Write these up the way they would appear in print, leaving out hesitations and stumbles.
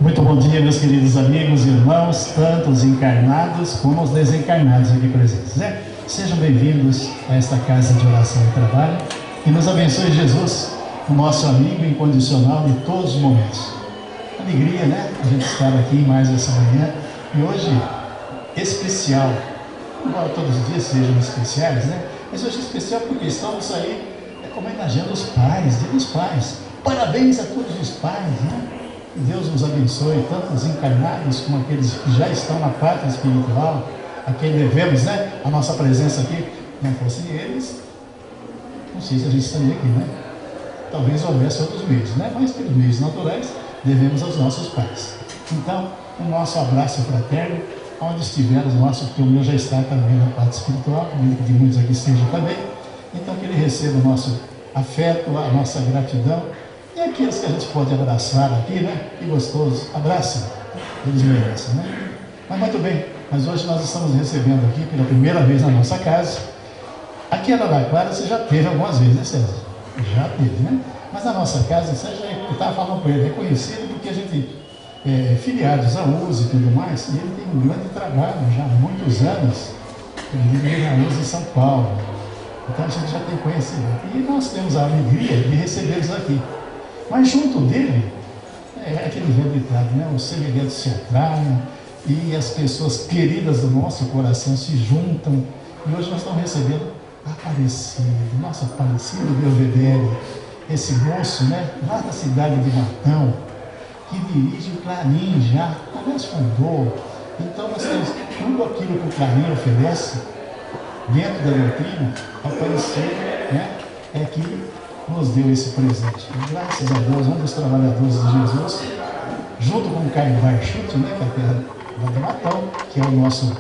Muito bom dia, meus queridos amigos e irmãos, tanto os encarnados como os desencarnados aqui presentes, né? Sejam bem-vindos a esta casa de oração e trabalho. Que nos abençoe Jesus, o nosso amigo incondicional de todos os momentos. Alegria, né? A gente estar aqui mais essa manhã. E hoje, especial, embora todos os dias sejam especiais, né? Mas hoje é especial porque estamos aí homenageando os pais, Dia dos Pais. Parabéns a todos os pais, né? Que Deus nos abençoe, tanto os encarnados como aqueles que já estão na pátria espiritual, a quem devemos, né, a nossa presença aqui. Não fossem eles, não sei se a gente estaria aqui, né? Talvez houvesse outros meios, né? Mas pelos meios naturais, devemos aos nossos pais. Então, o nosso abraço fraterno, onde estiver o nosso, porque o meu já está também na parte espiritual, que de muitos aqui estejam também. Então, que ele receba o nosso afeto, a nossa gratidão. E aqueles que a gente pode abraçar aqui, né? Que gostoso, abraçem, eles merecem, né? Mas muito bem, mas hoje nós estamos recebendo aqui pela primeira vez na nossa casa. Aqui em Araraquara você já teve algumas vezes, né, César? Já teve, né? Mas na nossa casa, você já estava falando com ele, é conhecido porque a gente filiados à USA e tudo mais, e ele tem um grande trabalho já há muitos anos. Ele vive na USA em São Paulo. Então a gente já tem conhecimento. E nós temos a alegria de recebê-los aqui. Mas junto dele, é aquele velho ditado, né? Os semelhantes se atraem e as pessoas queridas do nosso coração se juntam. E hoje nós estamos recebendo Aparecido, nosso Aparecido Belvedere, esse moço, né? Lá da cidade de Matão, que dirige o Clarim já, aliás fundou. Então nós temos tudo aquilo que o Clarim oferece dentro da doutrina, Aparecido, né? É que nos deu esse presente. E graças a Deus, um dos trabalhadores de Jesus, junto com o Caio Barchute, né, que é a terra lá de Matão, que é o nosso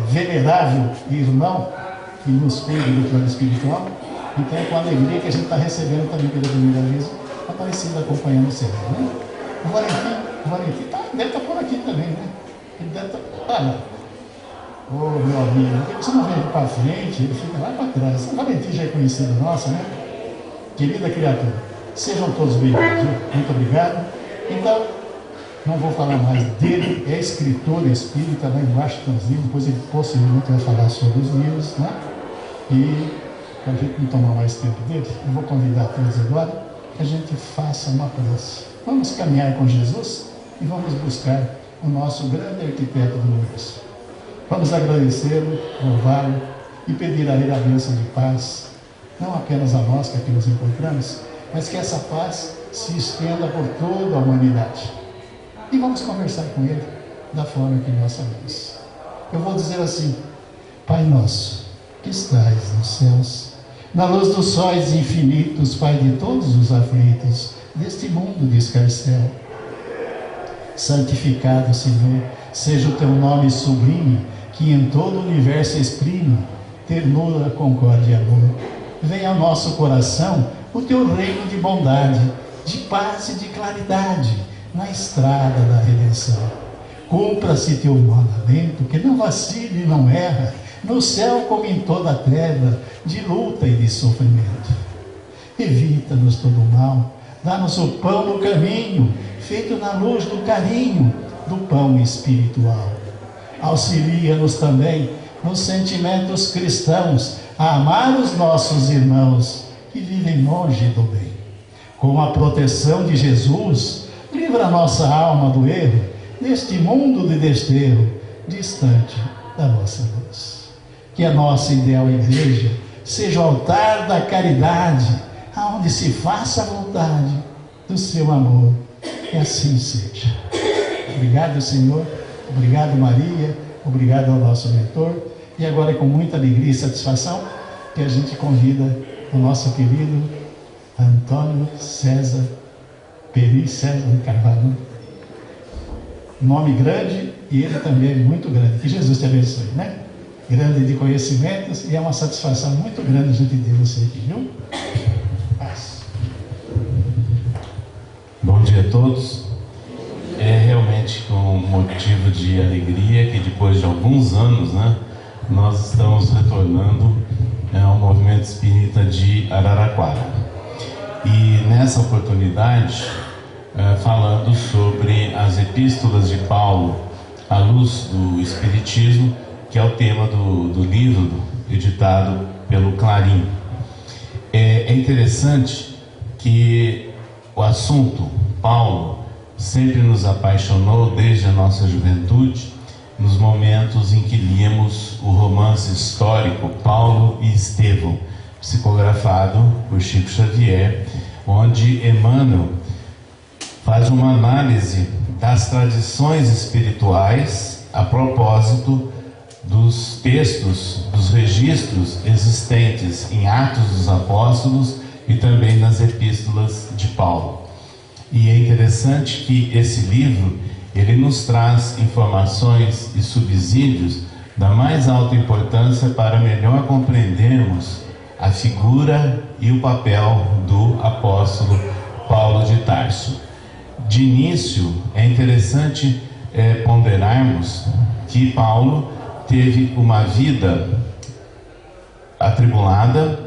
venerável irmão que nos fez do plano espiritual. Então é com alegria que a gente está recebendo também pela primeira vez o Aparecido acompanhando o César, né? O Valentim deve estar por aqui também, né? Ele deve estar. Olha, ô meu amigo, por que você não vem para frente? Ele fica lá para trás. O Valentim já é conhecido nosso, né? Querida criatura, sejam todos bem-vindos. Muito obrigado. Então, não vou falar mais dele, é escritor espírita lá em Washingtonzinho, depois ele possivelmente vai falar sobre os livros, né? E, para a gente não tomar mais tempo dele, eu vou convidar todos agora que a gente faça uma prece. Vamos caminhar com Jesus e vamos buscar o nosso grande arquiteto do universo. Vamos agradecê-lo, louvá-lo e pedir a ele a bênção de paz, não apenas a nós que aqui nos encontramos, mas que essa paz se estenda por toda a humanidade. E vamos conversar com ele da forma que nós sabemos. Eu vou dizer assim: Pai nosso, que estais nos céus, na luz dos sóis infinitos, Pai de todos os aflitos, deste mundo de escarcéu. Santificado, Senhor, seja o teu nome sublime, que em todo o universo exprime ternura, concórdia e amor. Venha ao nosso coração o teu reino de bondade, de paz e de claridade, na estrada da redenção. Cumpra-se teu mandamento, que não vacile e não erra, no céu como em toda a treva, de luta e de sofrimento. Evita-nos todo o mal, dá-nos o pão no caminho, feito na luz do carinho, do pão espiritual. Auxilia-nos também nos sentimentos cristãos, a amar os nossos irmãos que vivem longe do bem. Com a proteção de Jesus, livra a nossa alma do erro, neste mundo de desterro, distante da nossa luz. Que a nossa ideal igreja seja o altar da caridade, aonde se faça a vontade do seu amor, que assim seja. Obrigado, Senhor, obrigado, Maria, obrigado ao nosso mentor. E agora é com muita alegria e satisfação que a gente convida o nosso querido Antônio César Peri César Carvalho. Nome grande e ele também é muito grande. Que Jesus te abençoe, né? Grande de conhecimentos e é uma satisfação muito grande a gente ter você aqui, viu? Paz. Bom dia a todos. É realmente com motivo de alegria que depois de alguns anos, né, nós estamos retornando ao movimento espírita de Araraquara. E nessa oportunidade, falando sobre as epístolas de Paulo à luz do Espiritismo, que é o tema do livro editado pelo Clarim. É interessante que o assunto Paulo sempre nos apaixonou desde a nossa juventude, nos momentos em que líamos o romance histórico Paulo e Estevão, psicografado por Chico Xavier, onde Emmanuel faz uma análise das tradições espirituais a propósito dos textos, dos registros existentes em Atos dos Apóstolos e também nas epístolas de Paulo. E é interessante que esse livro, ele nos traz informações e subsídios da mais alta importância para melhor compreendermos a figura e o papel do apóstolo Paulo de Tarso. De início, é interessante ponderarmos que Paulo teve uma vida atribulada,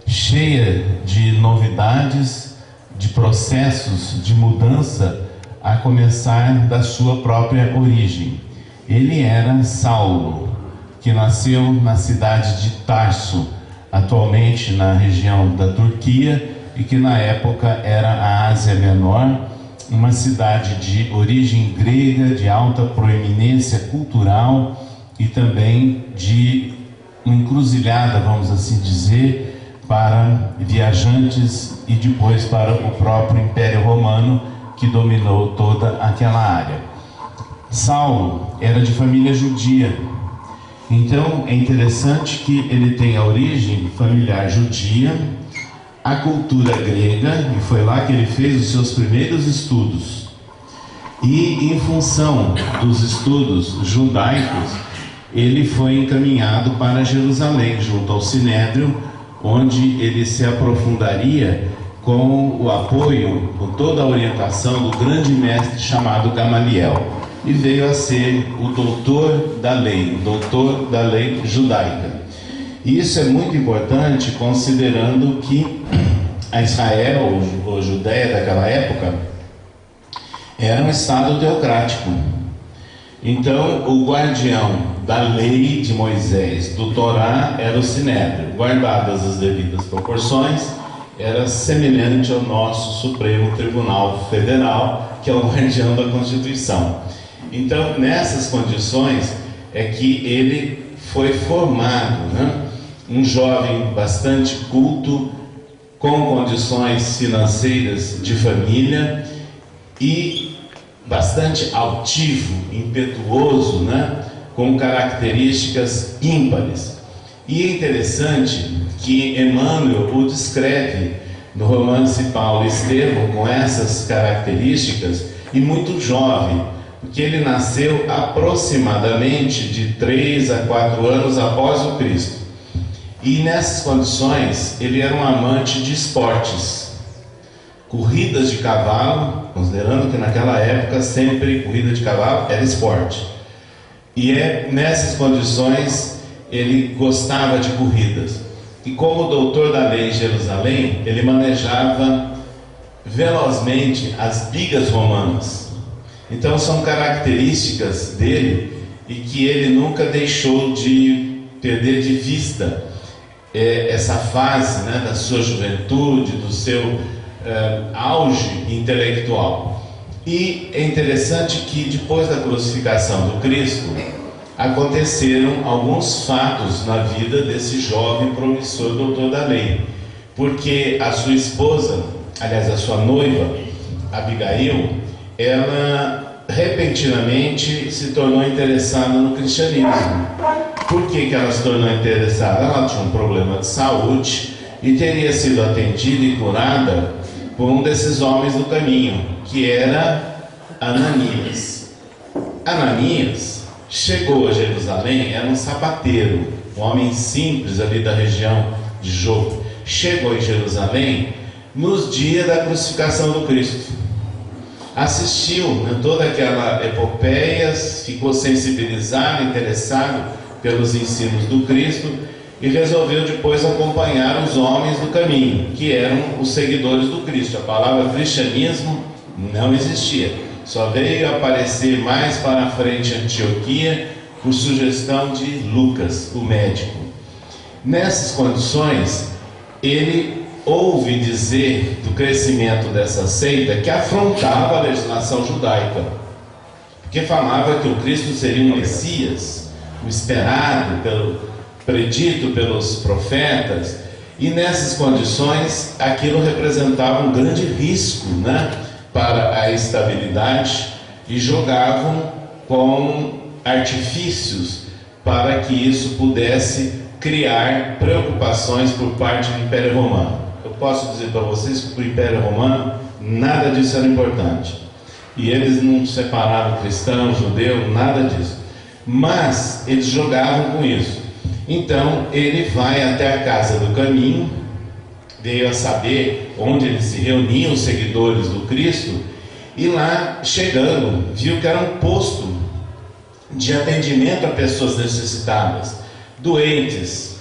cheia de novidades, de processos de mudança, a começar da sua própria origem. Ele era Saulo, que nasceu na cidade de Tarso, atualmente na região da Turquia, e que na época era a Ásia Menor, uma cidade de origem grega, de alta proeminência cultural e também de uma encruzilhada, vamos assim dizer, para viajantes e depois para o próprio Império Romano, que dominou toda aquela área. Saulo era de família judia, então é interessante que ele tem a origem familiar judia, a cultura grega, e foi lá que ele fez os seus primeiros estudos. E em função dos estudos judaicos, ele foi encaminhado para Jerusalém, junto ao Sinédrio, onde ele se aprofundaria com o apoio, com toda a orientação do grande mestre chamado Gamaliel, e veio a ser o doutor da lei judaica. E isso é muito importante, considerando que a Israel, ou Judéia daquela época, era um estado teocrático. Então, o guardião da lei de Moisés, do Torá, era o Sinédrio. Guardadas as devidas proporções, era semelhante ao nosso Supremo Tribunal Federal, que é o guardião da Constituição. Então, nessas condições é que ele foi formado, né? Um jovem bastante culto, com condições financeiras de família e bastante altivo, impetuoso, né? Com características ímpares. E é interessante que Emmanuel o descreve no romance Paulo e Estevão com essas características, e muito jovem, porque ele nasceu aproximadamente de 3 a 4 anos após o Cristo. E nessas condições, ele era um amante de esportes, corridas de cavalo, considerando que naquela época sempre corrida de cavalo era esporte. E nessas condições ele gostava de corridas. E como doutor da lei em Jerusalém, ele manejava velozmente as bigas romanas. Então são características dele e que ele nunca deixou de perder de vista essa fase, né, da sua juventude, do seu auge intelectual. E é interessante que depois da crucificação do Cristo aconteceram alguns fatos na vida desse jovem promissor doutor da lei, porque a sua esposa, aliás a sua noiva Abigail, ela repentinamente se tornou interessada no cristianismo. Por que ela se tornou interessada? Ela tinha um problema de saúde e teria sido atendida e curada por um desses homens do caminho, que era Ananias. Ananias chegou a Jerusalém, era um sapateiro, um homem simples ali da região de Jope. Chegou em Jerusalém nos dias da crucificação do Cristo. Assistiu, né, toda aquela epopeia, ficou sensibilizado, interessado pelos ensinos do Cristo e resolveu depois acompanhar os homens do caminho, que eram os seguidores do Cristo. A palavra cristianismo não existia. só veio aparecer mais para frente em Antioquia por sugestão de Lucas, o médico. Nessas condições, ele ouve dizer do crescimento dessa seita que afrontava a legislação judaica, porque falava que o Cristo seria um Messias, o esperado, predito pelos profetas, e nessas condições aquilo representava um grande risco, para a estabilidade, e jogavam com artifícios para que isso pudesse criar preocupações por parte do Império Romano. Eu posso dizer para vocês que para o Império Romano nada disso era importante, e eles não separavam cristão, judeu, nada disso, mas eles jogavam com isso. Então ele vai até a casa do caminho, veio a saber onde eles se reuniam, os seguidores do Cristo, e lá chegando viu que era um posto de atendimento a pessoas necessitadas, doentes,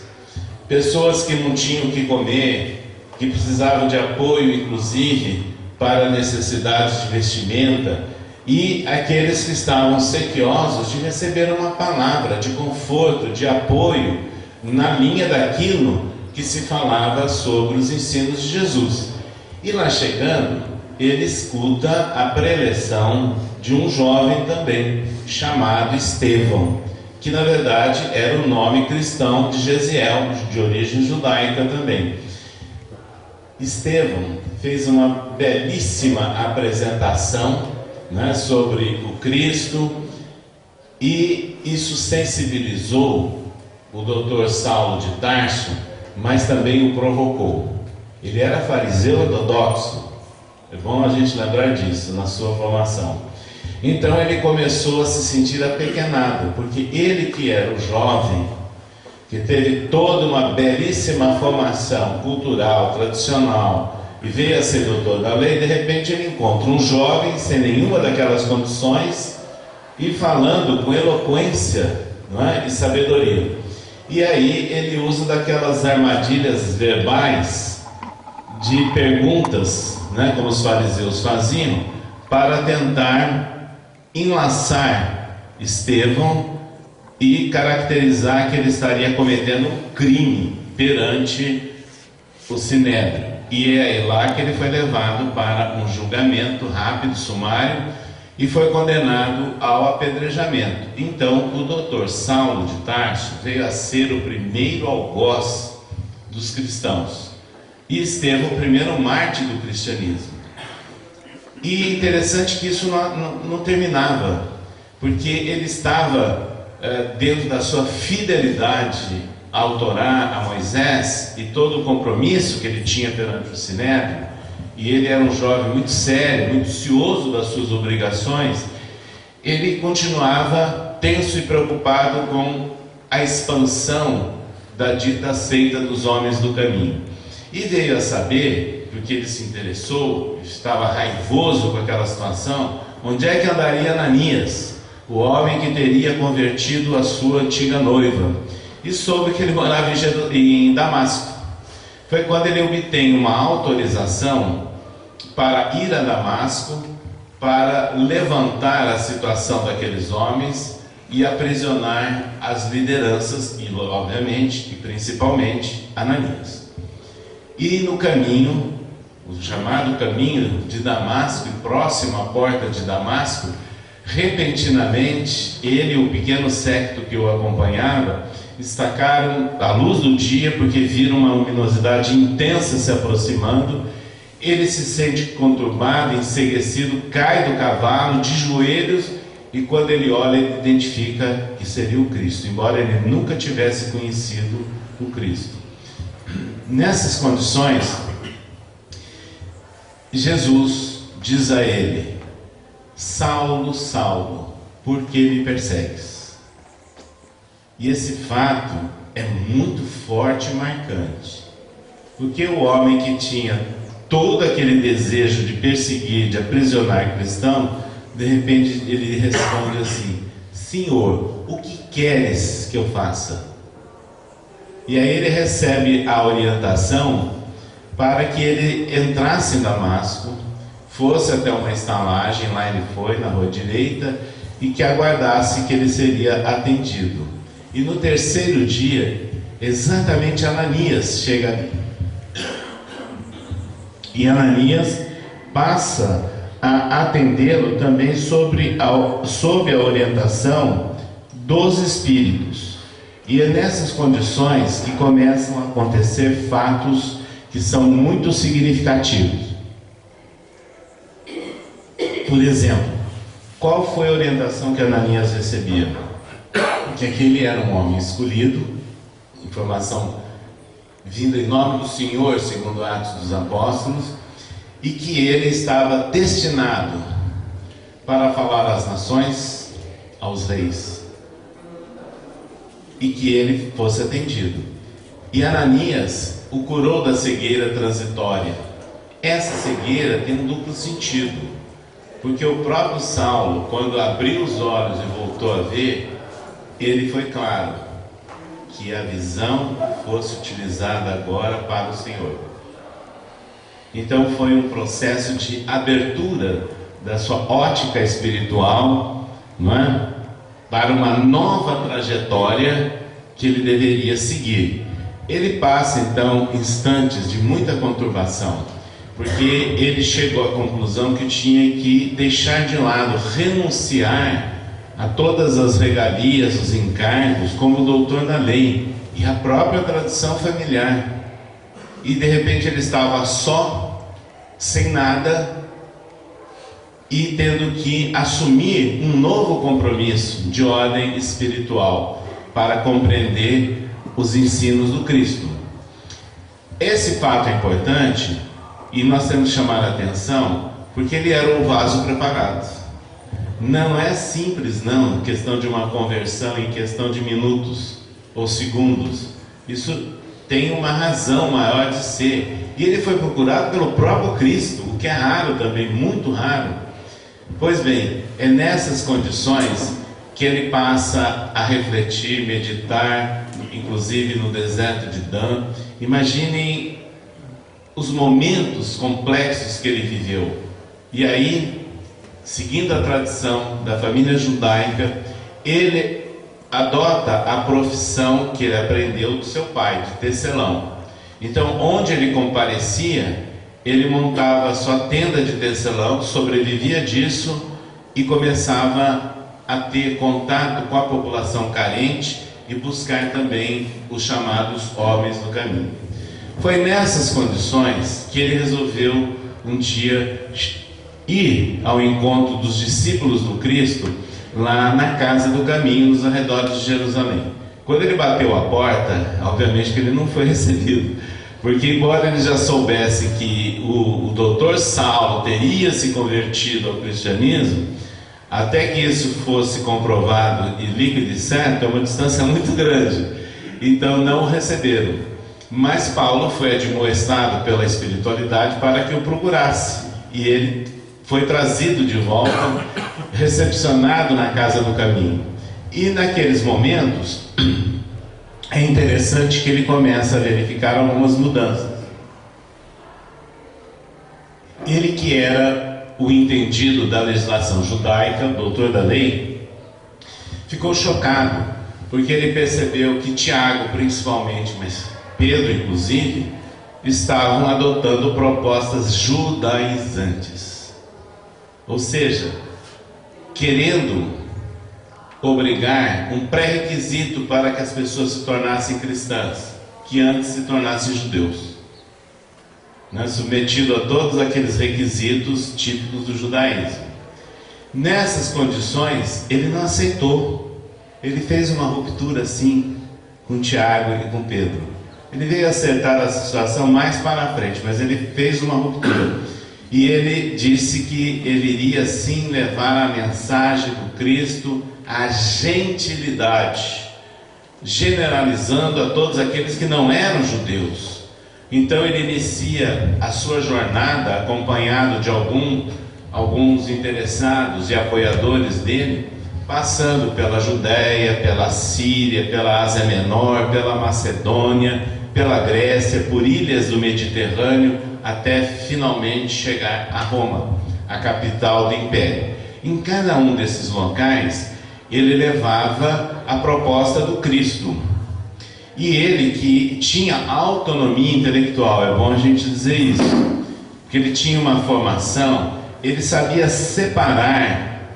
pessoas que não tinham o que comer, que precisavam de apoio inclusive para necessidades de vestimenta, e aqueles que estavam sequiosos de receber uma palavra de conforto, de apoio na linha daquilo que se falava sobre os ensinos de Jesus. E lá chegando, ele escuta a preleção de um jovem também, chamado Estevão, que na verdade era o nome cristão de Gesiel, de origem judaica também. Estevão fez uma belíssima apresentação, sobre o Cristo, e isso sensibilizou o doutor Saulo de Tarso, mas também o provocou. Ele era fariseu ortodoxo, é bom a gente lembrar disso na sua formação. Então ele começou a se sentir apequenado, porque ele, que era o jovem, que teve toda uma belíssima formação cultural, tradicional, e veio a ser doutor da lei, de repente ele encontra um jovem sem nenhuma daquelas condições e falando com eloquência, e sabedoria. E aí ele usa daquelas armadilhas verbais de perguntas, como os fariseus faziam, para tentar enlaçar Estevão e caracterizar que ele estaria cometendo um crime perante o Sinédrio. E é lá que ele foi levado para um julgamento rápido, sumário, e foi condenado ao apedrejamento. Então o doutor Saulo de Tarso veio a ser o primeiro algoz dos cristãos, e Estevão o primeiro mártir do cristianismo. E interessante que isso não terminava, porque ele estava dentro da sua fidelidade ao Torá, a Moisés, e todo o compromisso que ele tinha perante o Sinédrio, e ele era um jovem muito sério, muito cioso das suas obrigações, ele continuava tenso e preocupado com a expansão da dita seita dos homens do caminho. E veio a saber, porque ele se interessou, estava raivoso com aquela situação, onde é que andaria Ananias, o homem que teria convertido a sua antiga noiva, e soube que ele morava em Damasco. Foi quando ele obtém uma autorização para ir a Damasco, para levantar a situação daqueles homens e aprisionar as lideranças, e obviamente, e principalmente, Ananias. E no caminho, o chamado caminho de Damasco, e próximo à porta de Damasco, repentinamente, ele e o pequeno séquito que o acompanhava destacaram a luz do dia, porque viram uma luminosidade intensa se aproximando. Ele se sente conturbado, enseguecido, cai do cavalo, de joelhos, e quando ele olha, ele identifica que seria o Cristo, embora ele nunca tivesse conhecido o Cristo. Nessas condições, Jesus diz a ele: Saulo, Saulo, por que me persegues? E esse fato é muito forte e marcante, porque o homem que tinha todo aquele desejo de perseguir, de aprisionar cristão, de repente ele responde assim: Senhor, o que queres que eu faça? E aí ele recebe a orientação para que ele entrasse em Damasco, fosse até uma estalagem, lá ele foi, na rua direita, e que aguardasse que ele seria atendido. E no terceiro dia, exatamente Ananias chega ali. E Ananias passa a atendê-lo também sob a orientação dos espíritos. E é nessas condições que começam a acontecer fatos que são muito significativos. Por exemplo, qual foi a orientação que Ananias recebia? Que aquele era um homem escolhido, informação vinda em nome do Senhor, segundo Atos dos Apóstolos, e que ele estava destinado para falar às nações, aos reis, e que ele fosse atendido. E Ananias o curou da cegueira transitória. Essa cegueira tem um duplo sentido, porque o próprio Saulo, quando abriu os olhos e voltou a ver, ele foi claro que a visão fosse utilizada agora para o Senhor. Então foi um processo de abertura da sua ótica espiritual, não é? Para uma nova trajetória que ele deveria seguir. Ele passa então instantes de muita conturbação, porque ele chegou à conclusão que tinha que deixar de lado, renunciar a todas as regalias, os encargos, como doutor da lei e a própria tradição familiar. E de repente ele estava só, sem nada, e tendo que assumir um novo compromisso de ordem espiritual para compreender os ensinos do Cristo. Esse fato é importante e nós temos que chamar a atenção, porque ele era um vaso preparado. Não é simples, não, questão de uma conversão em questão de minutos ou segundos. Isso tem uma razão maior de ser. E ele foi procurado pelo próprio Cristo, o que é raro também, muito raro. Pois bem, é nessas condições que ele passa a refletir, meditar, inclusive no deserto de Dan. Imaginem os momentos complexos que ele viveu. E aí, seguindo a tradição da família judaica, ele adota a profissão que ele aprendeu do seu pai, de tecelão. Então, onde ele comparecia, ele montava a sua tenda de tecelão, sobrevivia disso e começava a ter contato com a população carente e buscar também os chamados homens do caminho. Foi nessas condições que ele resolveu um dia ir ao encontro dos discípulos do Cristo lá na casa do caminho, nos arredores de Jerusalém. Quando ele bateu a porta, obviamente que ele não foi recebido, porque embora ele já soubesse que o doutor Saulo teria se convertido ao cristianismo, até que isso fosse comprovado e líquido e certo, é uma distância muito grande. Então não o receberam. Mas Paulo foi admoestado pela espiritualidade para que o procurasse. E ele foi trazido de volta, recepcionado na casa do caminho. E naqueles momentos, é interessante que ele começa a verificar algumas mudanças. Ele que era o entendido da legislação judaica, doutor da lei, ficou chocado, porque ele percebeu que Tiago principalmente, mas Pedro inclusive, estavam adotando propostas judaizantes. Ou seja, querendo obrigar um pré-requisito para que as pessoas se tornassem cristãs, que antes se tornassem judeus, né? Submetido a todos aqueles requisitos típicos do judaísmo. Nessas condições, ele não aceitou. Ele fez uma ruptura assim com Tiago e com Pedro. Ele veio acertar a situação mais para a frente, mas ele fez uma ruptura. E ele disse que ele iria sim levar a mensagem do Cristo à gentilidade, generalizando a todos aqueles que não eram judeus. Então ele inicia a sua jornada acompanhado de alguns interessados e apoiadores dele, passando pela Judéia, pela Síria, pela Ásia Menor, pela Macedônia, pela Grécia, por ilhas do Mediterrâneo, até finalmente chegar a Roma. a capital do império. Em cada um desses locais, ele levava a proposta do Cristo. E ele, que tinha autonomia intelectual, é bom a gente dizer isso, porque ele tinha uma formação, ele sabia separar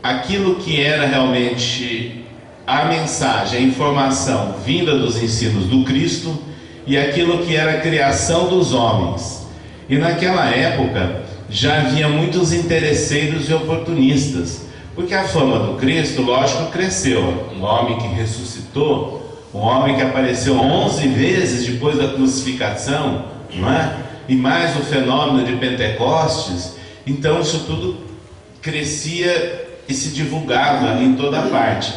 aquilo que era realmente a mensagem, a informação vinda dos ensinos do Cristo e aquilo que era a criação dos homens. E naquela época já havia muitos interesseiros e oportunistas, porque a fama do Cristo, lógico, cresceu. Um homem que ressuscitou, um homem que apareceu 11 vezes depois da crucificação, não é? E mais o fenômeno de Pentecostes. Então isso tudo crescia e se divulgava em toda parte.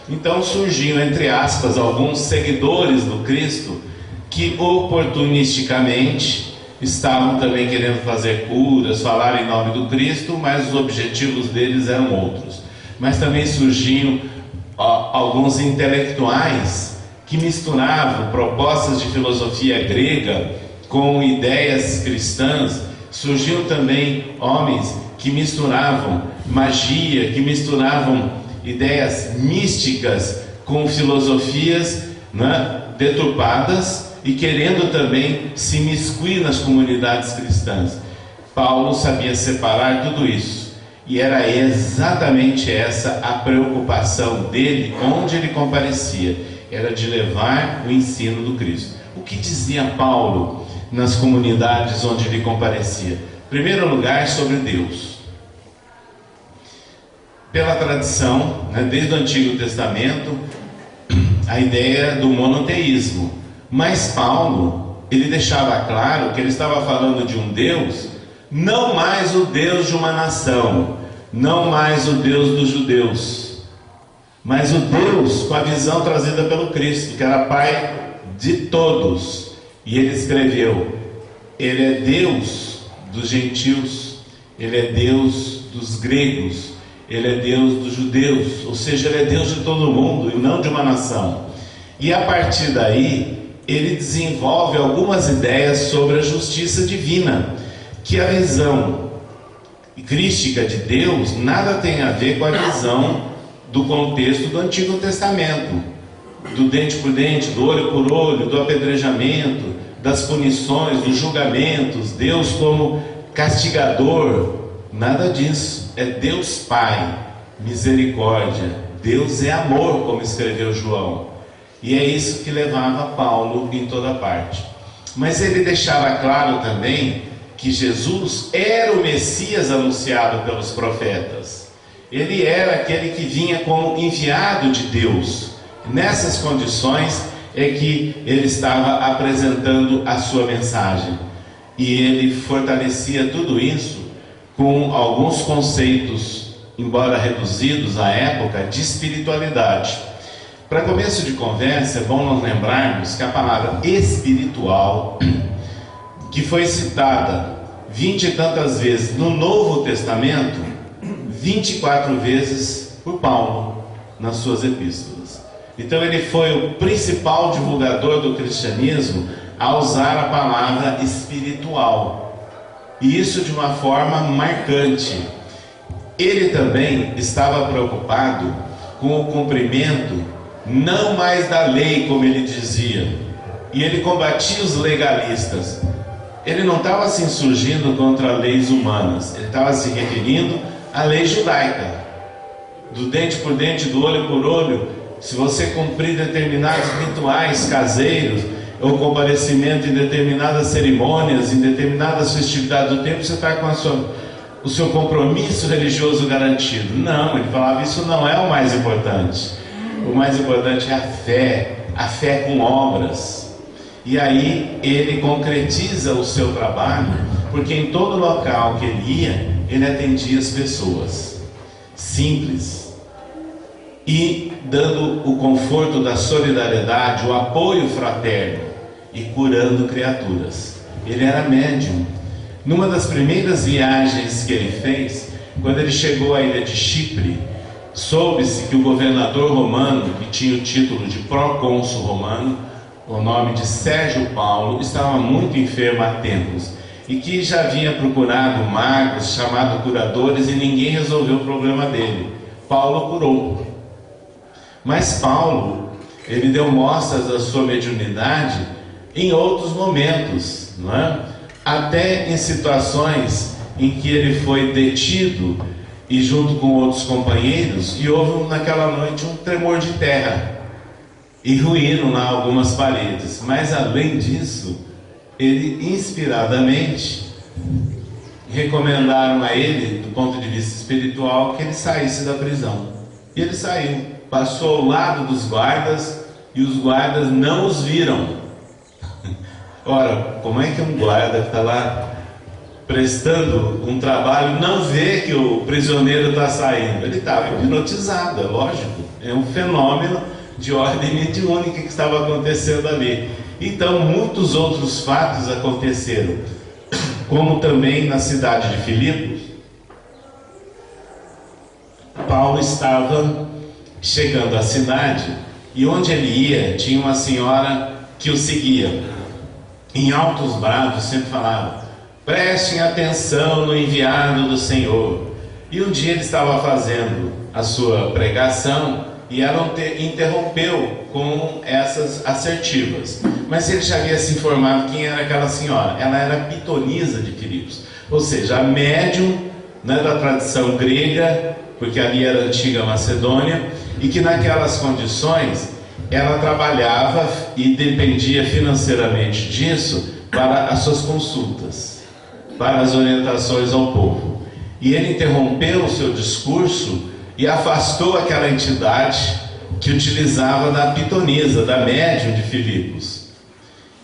Então surgiam, entre aspas, alguns seguidores do Cristo que oportunisticamente estavam também querendo fazer curas, falar em nome do Cristo, mas os objetivos deles eram outros. Mas também surgiam alguns intelectuais que misturavam propostas de filosofia grega com ideias cristãs. Surgiam também homens que misturavam magia, que misturavam ideias místicas com filosofias, né, deturpadas, e querendo também se imiscuir nas comunidades cristãs. Paulo sabia separar tudo isso, e era exatamente essa a preocupação dele onde ele comparecia, era de levar o ensino do Cristo. O que dizia Paulo nas comunidades onde ele comparecia? Em primeiro lugar, sobre Deus. Pela tradição, né, desde o Antigo Testamento, a ideia do monoteísmo. Mas Paulo, ele deixava claro que ele estava falando de um Deus, não mais o Deus de uma nação, não mais o Deus dos judeus, mas o Deus com a visão trazida pelo Cristo, que era Pai de todos. E ele escreveu: ele é Deus dos gentios, ele é Deus dos gregos, ele é Deus dos judeus, ou seja, ele é Deus de todo mundo e não de uma nação. E a partir daí ele desenvolve algumas ideias sobre a justiça divina, que a visão crística de Deus nada tem a ver com a visão do contexto do Antigo Testamento, do dente por dente, do olho por olho, do apedrejamento, das punições, dos julgamentos, Deus como castigador. Nada disso. É Deus Pai, misericórdia, Deus é amor, como escreveu João. E é isso que levava Paulo em toda parte. Mas ele deixava claro também que Jesus era o Messias anunciado pelos profetas. Ele era aquele que vinha como enviado de Deus. Nessas condições é que ele estava apresentando a sua mensagem. E ele fortalecia tudo isso com alguns conceitos, embora reduzidos à época, de espiritualidade. Para começo de conversa, é bom nós lembrarmos que a palavra espiritual, que foi citada 20 e tantas vezes no Novo Testamento, 24 vezes por Paulo nas suas epístolas. Então ele foi o principal divulgador do cristianismo a usar a palavra espiritual, e isso de uma forma marcante. Ele também estava preocupado com o cumprimento não mais da lei, como ele dizia, e ele combatia os legalistas. Ele não estava se insurgindo contra leis humanas, ele estava se referindo à lei judaica, do dente por dente, do olho por olho. Se você cumprir determinados rituais caseiros, ou comparecimento em determinadas cerimônias, em determinadas festividades do tempo, você está com o seu compromisso religioso garantido. Não, ele falava, isso não é o mais importante. O mais importante é a fé com obras. E aí ele concretiza o seu trabalho, porque em todo local que ele ia, ele atendia as pessoas simples, e dando o conforto da solidariedade, o apoio fraterno, e curando criaturas. Ele era médium. Numa das primeiras viagens que ele fez, quando ele chegou à ilha de Chipre, soube-se que o governador romano, que tinha o título de procônsul romano, o nome de Sérgio Paulo, estava muito enfermo há tempos. e que já havia procurado magos, chamado curadores, e ninguém resolveu o problema dele. Paulo curou. Mas Paulo, ele deu mostras da sua mediunidade em outros momentos, não é? Até em situações em que ele foi detido e junto com outros companheiros, e houve naquela noite um tremor de terra e ruíram lá algumas paredes. Mas além disso, ele inspiradamente recomendaram a ele, do ponto de vista espiritual, que ele saísse da prisão. E ele saiu, passou ao lado dos guardas, e os guardas não os viram. Ora, como é que um guarda que está lá prestando um trabalho não vê que o prisioneiro está saindo? Ele estava hipnotizado, é lógico. É um fenômeno de ordem mediúnica que estava acontecendo ali. Então, muitos outros fatos aconteceram, como também na cidade de Filipos. Paulo estava chegando à cidade, e onde ele ia, tinha uma senhora que o seguia. Em altos bravos sempre falava: prestem atenção no enviado do Senhor. E um dia ele estava fazendo a sua pregação, e ela interrompeu com essas assertivas. Mas ele já havia se informado quem era aquela senhora. Ela era pitonisa de Filipos, ou seja, a médium, né, da tradição grega, porque ali era a antiga Macedônia, e que naquelas condições ela trabalhava e dependia financeiramente disso para as suas consultas, para as orientações ao povo. E ele interrompeu o seu discurso e afastou aquela entidade que utilizava da pitonisa, da médium de Filipos.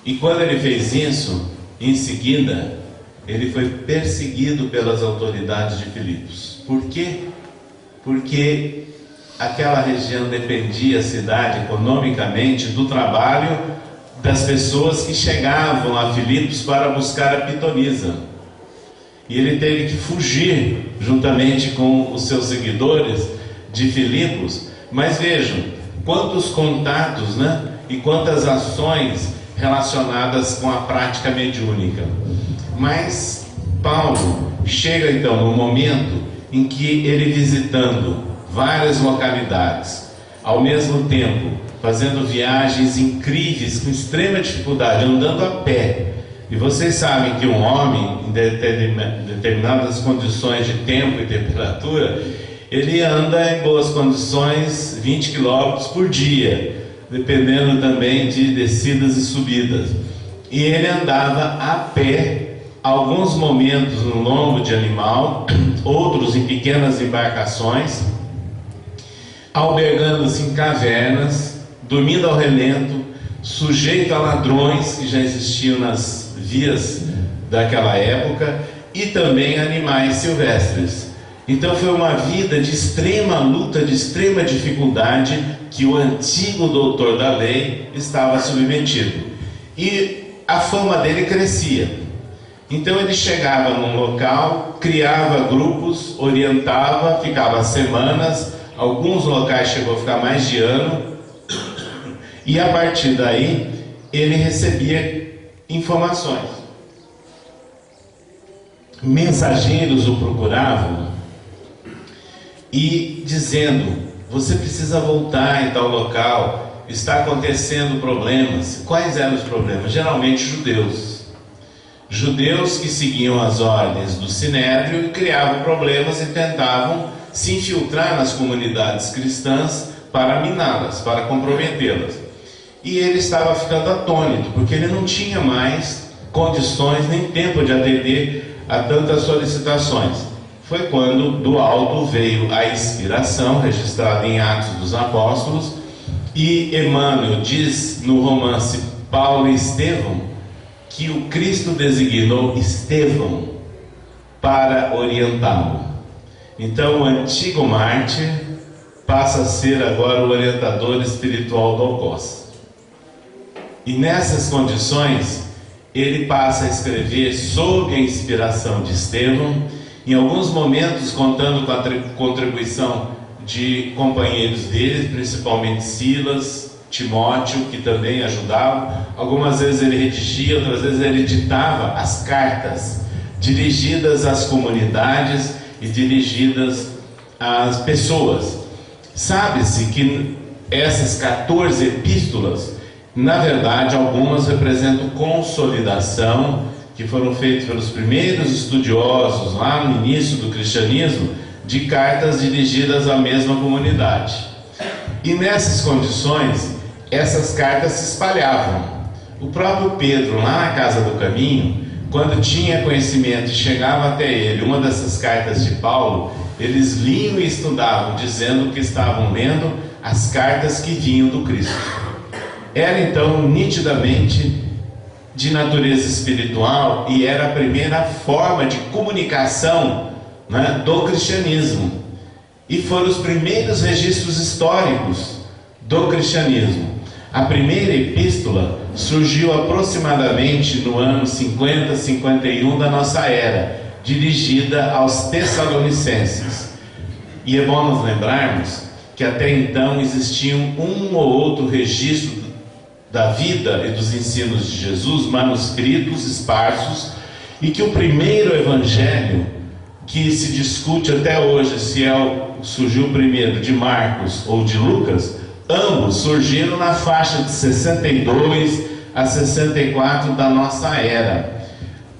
E quando ele fez isso, em seguida, ele foi perseguido pelas autoridades de Filipos. Por quê? Porque aquela região dependia, a cidade, economicamente, do trabalho das pessoas que chegavam a Filipos para buscar a pitonisa. E ele teve que fugir, juntamente com os seus seguidores de Filipos. Mas vejam, quantos contatos, né? E quantas ações relacionadas com a prática mediúnica. Mas Paulo chega então no momento em que ele, visitando várias localidades, ao mesmo tempo fazendo viagens incríveis, com extrema dificuldade, andando a pé. E vocês sabem que um homem, em determinadas condições de tempo e temperatura, ele anda em boas condições 20 km por dia, dependendo também de descidas e subidas. E ele andava a pé, alguns momentos no lombo de animal, outros em pequenas embarcações, albergando-se em cavernas, dormindo ao relento, sujeito a ladrões que já existiam nas vias daquela época, e também animais silvestres. Então foi uma vida de extrema luta, de extrema dificuldade, que o antigo doutor da lei estava submetido. E a fama dele crescia. Então ele chegava num local, criava grupos, orientava, ficava semanas, alguns locais chegou a ficar mais de ano, e a partir daí ele recebia informações. Mensageiros o procuravam e dizendo: você precisa voltar em tal local, está acontecendo problemas. Quais eram os problemas? Geralmente judeus que seguiam as ordens do Sinédrio e criavam problemas e tentavam se infiltrar nas comunidades cristãs para miná-las, para comprometê-las. E ele estava ficando atônito, porque ele não tinha mais condições nem tempo de atender a tantas solicitações. Foi quando do alto veio a inspiração, registrada em Atos dos Apóstolos, e Emmanuel diz no romance Paulo e Estevão que o Cristo designou Estevão para orientá-lo. Então o antigo mártir passa a ser agora o orientador espiritual do algoz. E nessas condições ele passa a escrever sob a inspiração de Estevão, em alguns momentos contando com a contribuição de companheiros dele, principalmente Silas Timóteo, que também ajudava. Algumas vezes ele redigia, outras vezes ele editava as cartas dirigidas às comunidades e dirigidas às pessoas. Sabe-se que essas 14 epístolas, na verdade, algumas representam consolidação, que foram feitas pelos primeiros estudiosos lá no início do cristianismo, de cartas dirigidas à mesma comunidade. E nessas condições, essas cartas se espalhavam. O próprio Pedro, lá na Casa do Caminho, quando tinha conhecimento e chegava até ele uma dessas cartas de Paulo, eles liam e estudavam, dizendo que estavam lendo as cartas que vinham do Cristo. Era então nitidamente de natureza espiritual e era a primeira forma de comunicação, né, do cristianismo. E foram os primeiros registros históricos do cristianismo. A primeira epístola surgiu aproximadamente no ano 50, 51 da nossa era, dirigida aos Tessalonicenses. E é bom nos lembrarmos que até então existiam um ou outro registro da vida e dos ensinos de Jesus, manuscritos esparsos, e que o primeiro evangelho que se discute até hoje se surgiu primeiro de Marcos ou de Lucas, ambos surgiram na faixa de 62 a 64 da nossa era.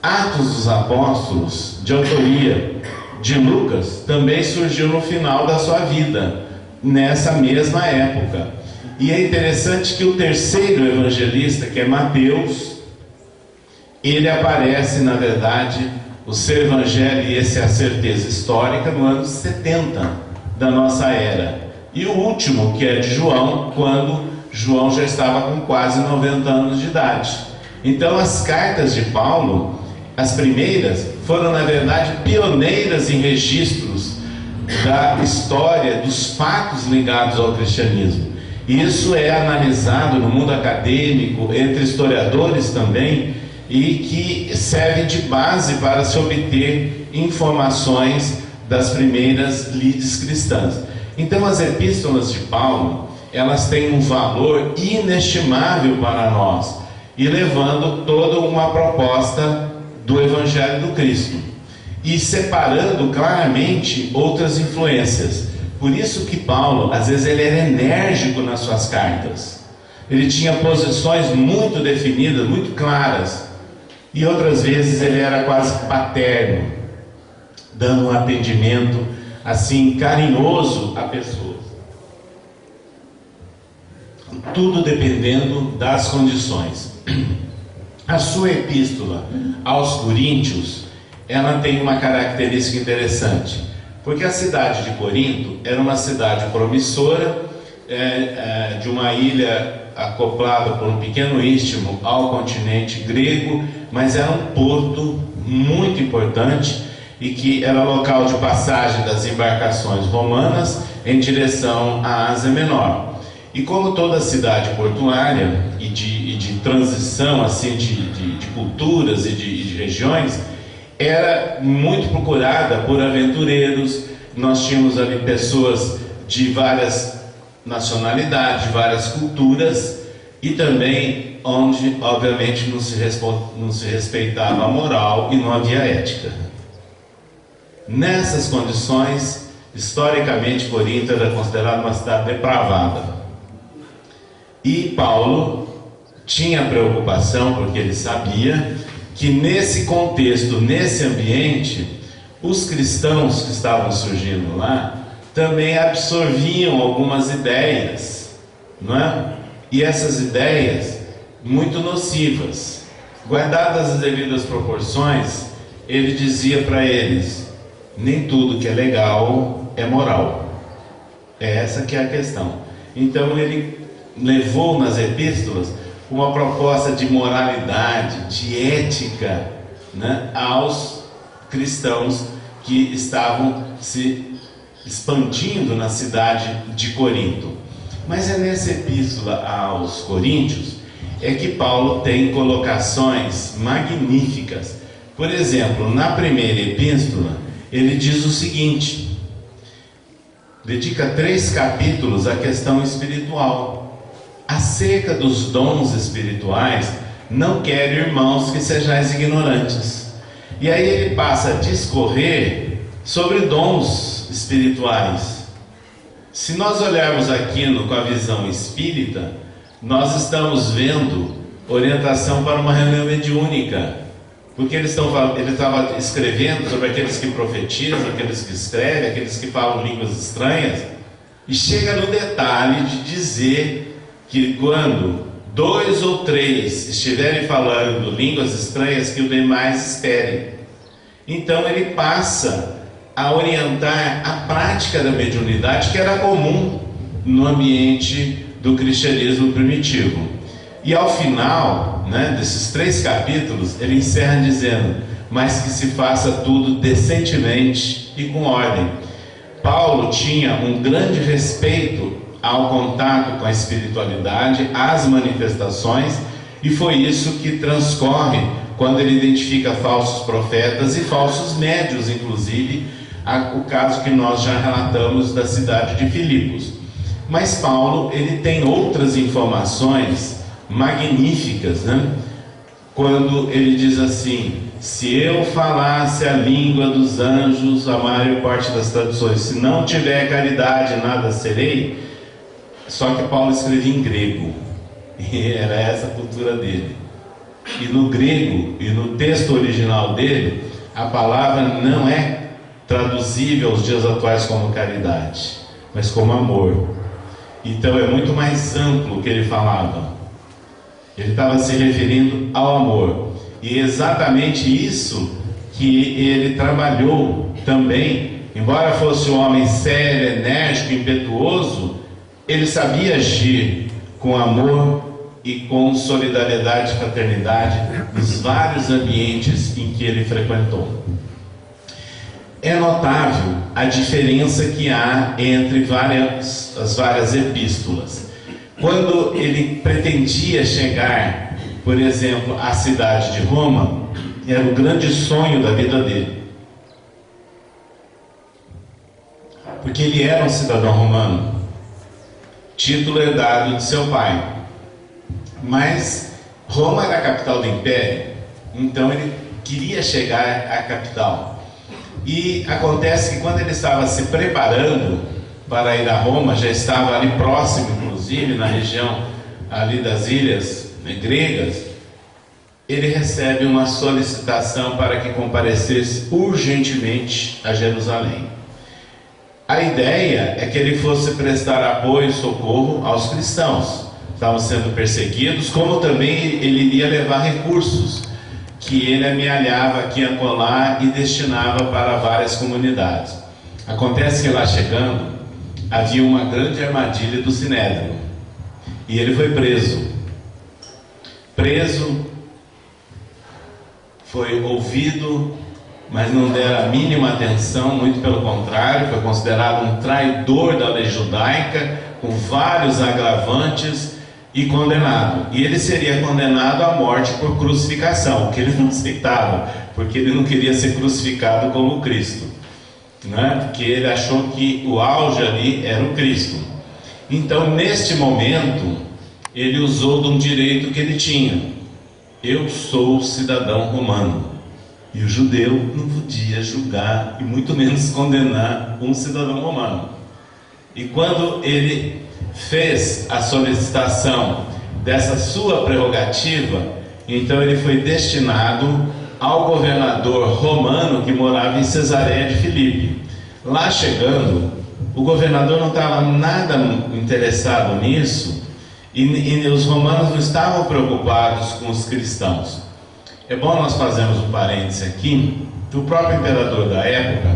Atos dos Apóstolos, de autoria de Lucas, também surgiu no final da sua vida, nessa mesma época. E é interessante que o terceiro evangelista, que é Mateus, ele aparece, na verdade, o seu evangelho, e essa é a certeza histórica, no ano 70 da nossa era. E o último, que é de João, quando João já estava com quase 90 anos de idade. Então as cartas de Paulo, as primeiras, foram na verdade pioneiras em registros da história, dos fatos ligados ao cristianismo. Isso é analisado no mundo acadêmico, entre historiadores também, e que serve de base para se obter informações das primeiras lides cristãs. Então as epístolas de Paulo, elas têm um valor inestimável para nós, e levando toda uma proposta do Evangelho do Cristo, e separando claramente outras influências. Por isso que Paulo, às vezes, ele era enérgico nas suas cartas. Ele tinha posições muito definidas, muito claras, e outras vezes ele era quase paterno, dando um atendimento assim carinhoso a pessoas. Tudo dependendo das condições. A sua epístola aos Coríntios, ela tem uma característica interessante, porque a cidade de Corinto era uma cidade promissora, de uma ilha acoplada por um pequeno istmo ao continente grego, mas era um porto muito importante e que era local de passagem das embarcações romanas em direção à Ásia Menor. E como toda cidade portuária e de transição assim, de culturas e de regiões, era muito procurada por aventureiros. Nós tínhamos ali pessoas de várias nacionalidades, de várias culturas, e também onde obviamente não se respeitava a moral e não havia ética. Nessas condições, historicamente, Corinto era considerada uma cidade depravada. E Paulo tinha preocupação, porque ele sabia que nesse contexto, nesse ambiente, os cristãos que estavam surgindo lá também absorviam algumas ideias, não é? E essas ideias muito nocivas. Guardadas as devidas proporções, ele dizia para eles: nem tudo que é legal é moral. Essa que é a questão. Então ele levou nas epístolas uma proposta de moralidade, de ética, né, aos cristãos que estavam se expandindo na cidade de Corinto. Mas é nessa epístola aos Coríntios é que Paulo tem colocações magníficas. Por exemplo, na primeira epístola ele diz o seguinte, dedica 3 capítulos à questão espiritual. acerca dos dons espirituais, não quero, irmãos, que sejais ignorantes. E aí ele passa a discorrer sobre dons espirituais. Se nós olharmos aquilo com a visão espírita, nós estamos vendo orientação para uma reunião mediúnica, porque ele estava escrevendo sobre aqueles que profetizam, aqueles que escrevem, aqueles que falam línguas estranhas, e chega no detalhe de dizer que quando 2 ou 3 estiverem falando línguas estranhas, que os demais esperem. Então ele passa a orientar a prática da mediunidade, que era comum no ambiente do cristianismo primitivo. E ao final, desses 3 capítulos, ele encerra dizendo: mas que se faça tudo decentemente e com ordem. Paulo tinha um grande respeito ao contato com a espiritualidade, às manifestações, e foi isso que transcorre quando ele identifica falsos profetas e falsos médios, inclusive o caso que nós já relatamos da cidade de Filipos. Mas Paulo, ele tem outras informações magníficas, quando ele diz assim: se eu falasse a língua dos anjos, a maior parte das traduções, se não tiver caridade, nada serei. Só que Paulo escrevia em grego, e era essa a cultura dele. E no grego, e no texto original dele, a palavra não é traduzível aos dias atuais como caridade, mas como amor. Então é muito mais amplo o que ele falava. Ele estava se referindo ao amor. E é exatamente isso que ele trabalhou também. Embora fosse um homem sério, enérgico, impetuoso, ele sabia agir com amor e com solidariedade e fraternidade nos vários ambientes em que ele frequentou. É notável a diferença que há entre as várias epístolas. Quando ele pretendia chegar, por exemplo, à cidade de Roma, era o grande sonho da vida dele, porque ele era um cidadão romano, título herdado de seu pai. Mas Roma era a capital do império, então ele queria chegar à capital. E acontece que quando ele estava se preparando para ir a Roma, já estava ali próximo, inclusive, na região ali das ilhas gregas, ele recebe uma solicitação para que comparecesse urgentemente a Jerusalém. A ideia é que ele fosse prestar apoio e socorro aos cristãos que estavam sendo perseguidos, como também ele iria levar recursos que ele amealhava aqui e acolá e destinava para várias comunidades. Acontece que lá chegando, havia uma grande armadilha do Sinédrio, e ele foi preso, foi ouvido, mas não deram a mínima atenção, muito pelo contrário, foi considerado um traidor da lei judaica, com vários agravantes, e condenado. E ele seria condenado à morte por crucificação, que ele não aceitava, porque ele não queria ser crucificado como Cristo, porque ele achou que o auge ali era o Cristo. Então, neste momento, ele usou de um direito que ele tinha: eu sou cidadão romano, e o judeu não podia julgar e muito menos condenar um cidadão romano. E quando ele fez a solicitação dessa sua prerrogativa, então ele foi destinado ao governador romano que morava em Cesareia de Filipe. Lá chegando, o governador não estava nada interessado nisso, e os romanos não estavam preocupados com os cristãos. É bom nós fazermos um parêntese aqui, que o próprio imperador da época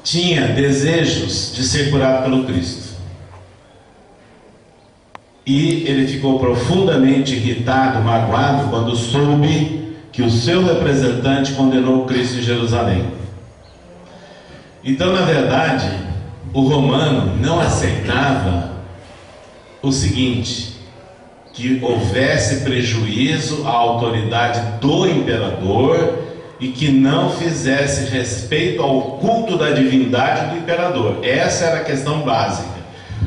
tinha desejos de ser curado pelo Cristo. E ele ficou profundamente irritado, magoado, quando soube que o seu representante condenou o Cristo em Jerusalém. Então, na verdade, o romano não aceitava o seguinte: que houvesse prejuízo à autoridade do imperador e que não fizesse respeito ao culto da divindade do imperador. Essa era a questão básica.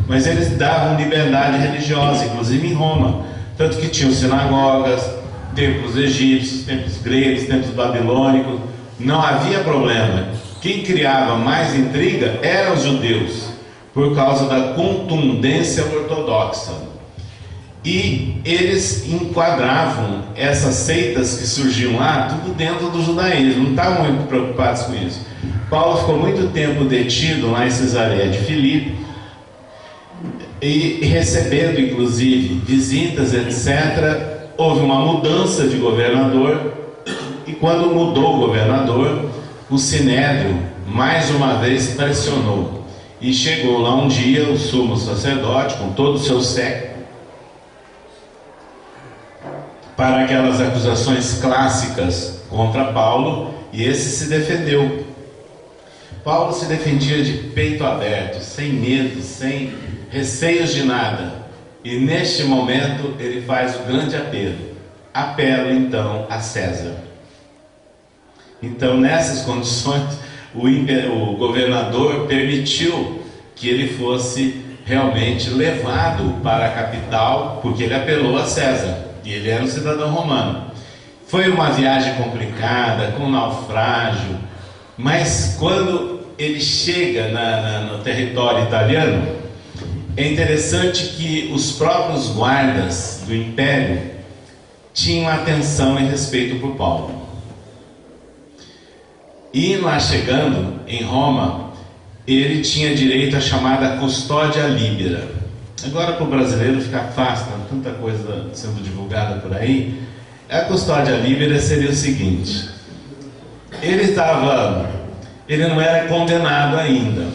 mas eles davam liberdade religiosa, inclusive em Roma, tanto que tinham sinagogas, templos egípcios, templos gregos, templos babilônicos, não havia problema. Quem criava mais intriga eram os judeus, por causa da contundência ortodoxa. E eles enquadravam essas seitas que surgiam lá, tudo dentro do judaísmo, não estavam muito preocupados com isso. Paulo ficou muito tempo detido lá em Cesareia de Filipe, e recebendo inclusive visitas, etc. Houve uma mudança de governador, e quando mudou o governador, o Sinédrio mais uma vez pressionou, e chegou lá um dia o sumo sacerdote com todo o seu séquito para aquelas acusações clássicas contra Paulo, e esse se defendeu. Paulo se defendia de peito aberto, sem medo, sem receios de nada, e neste momento ele faz o grande apelo: apelo então a César. Então, nessas condições, o governador permitiu que ele fosse realmente levado para a capital, porque ele apelou a César, e ele era um cidadão romano. Foi uma viagem complicada, com naufrágio, mas quando ele chega no território italiano, é interessante que os próprios guardas do império tinham atenção e respeito por Paulo. E lá chegando em Roma, ele tinha direito à chamada custódia libera. Agora, para o brasileiro ficar fácil, tanta coisa sendo divulgada por aí, a custódia libera seria o seguinte: ele não era condenado ainda,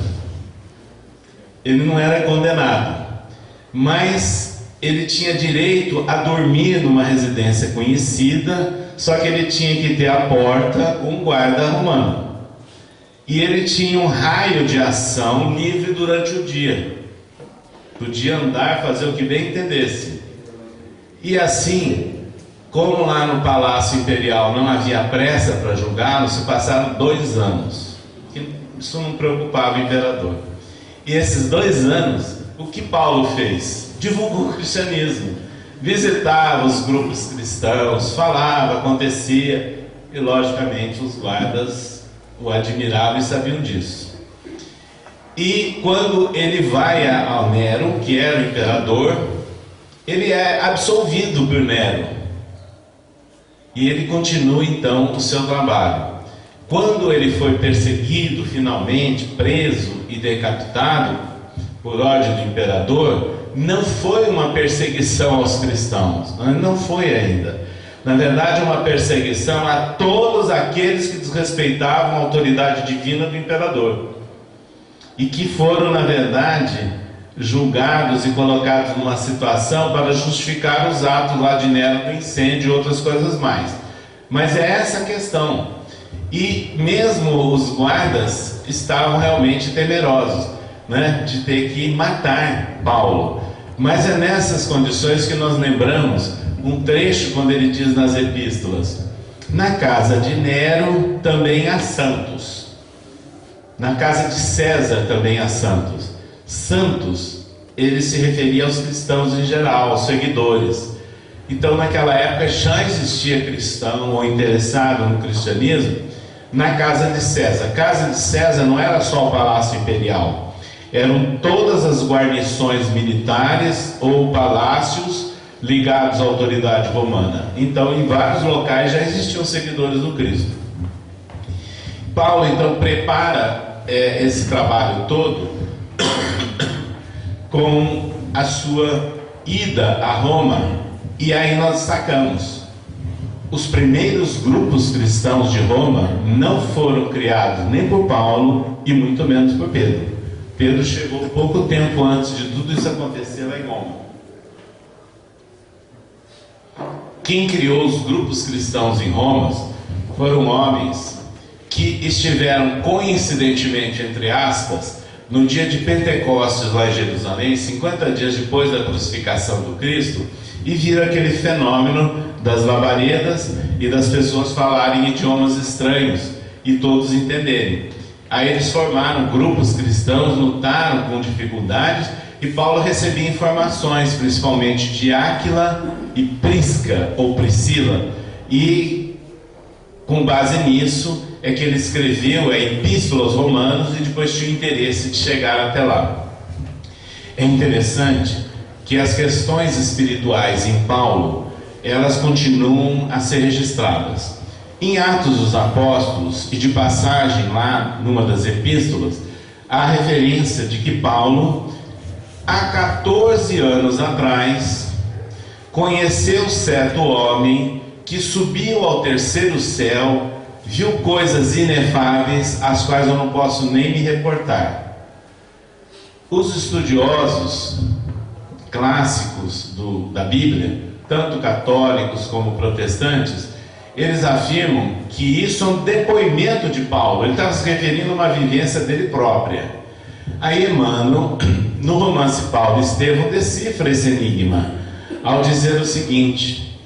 mas ele tinha direito a dormir numa residência conhecida, só que ele tinha que ter à porta um guarda romano, e ele tinha um raio de ação livre durante o dia, podia andar, fazer o que bem entendesse. E assim, como lá no Palácio Imperial não havia pressa para julgá-lo, se passaram 2 anos. Isso não preocupava o imperador. E esses 2 anos, o que Paulo fez? Divulgou o cristianismo, visitava os grupos cristãos, falava, acontecia, e logicamente os guardas o admiravam e sabiam disso. E quando ele vai ao Nero, que era o imperador, ele é absolvido por Nero, e ele continua então o seu trabalho. Quando ele foi perseguido, finalmente preso e decapitado por ordem do imperador, não foi uma perseguição aos cristãos, não foi ainda. Na verdade, uma perseguição a todos aqueles que desrespeitavam a autoridade divina do imperador, e que foram, na verdade, julgados e colocados numa situação para justificar os atos lá de Nero do incêndio e outras coisas mais. Mas é essa a questão. E mesmo os guardas estavam realmente temerosos, né, de ter que matar Paulo. Mas é nessas condições que nós lembramos um trecho quando ele diz nas epístolas: na casa de Nero também há santos, na casa de César também há santos. Santos, ele se referia aos cristãos em geral, aos seguidores. Então naquela época já existia cristão ou interessado no cristianismo na casa de César. A casa de César não era só o palácio imperial, eram todas as guarnições militares ou palácios ligados à autoridade romana. Então em vários locais já existiam seguidores do Cristo. Paulo então prepara esse trabalho todo com a sua ida a Roma. E aí nós sacamos: os primeiros grupos cristãos de Roma não foram criados nem por Paulo e muito menos por Pedro. Pedro chegou pouco tempo antes de tudo isso acontecer lá em Roma. Quem criou os grupos cristãos em Roma foram homens que estiveram coincidentemente, entre aspas, no dia de Pentecostes lá em Jerusalém, 50 dias depois da crucificação do Cristo, e viram aquele fenômeno das labaredas e das pessoas falarem idiomas estranhos e todos entenderem. Aí eles formaram grupos cristãos, lutaram com dificuldades, e Paulo recebia informações, principalmente de Áquila e Prisca, ou Priscila, e com base nisso é que ele escreveu a Epístola aos Romanos e depois tinha interesse de chegar até lá. É interessante que as questões espirituais em Paulo, elas continuam a ser registradas. Em Atos dos Apóstolos, e de passagem lá numa das epístolas, há referência de que Paulo, há 14 anos atrás, conheceu certo homem que subiu ao terceiro céu, viu coisas inefáveis, as quais eu não posso nem me reportar. Os estudiosos clássicos da Bíblia, tanto católicos como protestantes, eles afirmam que isso é um depoimento de Paulo. Ele estava se referindo a uma vivência dele própria. Aí Emmanuel, no romance Paulo e Estevão, decifra esse enigma ao dizer o seguinte: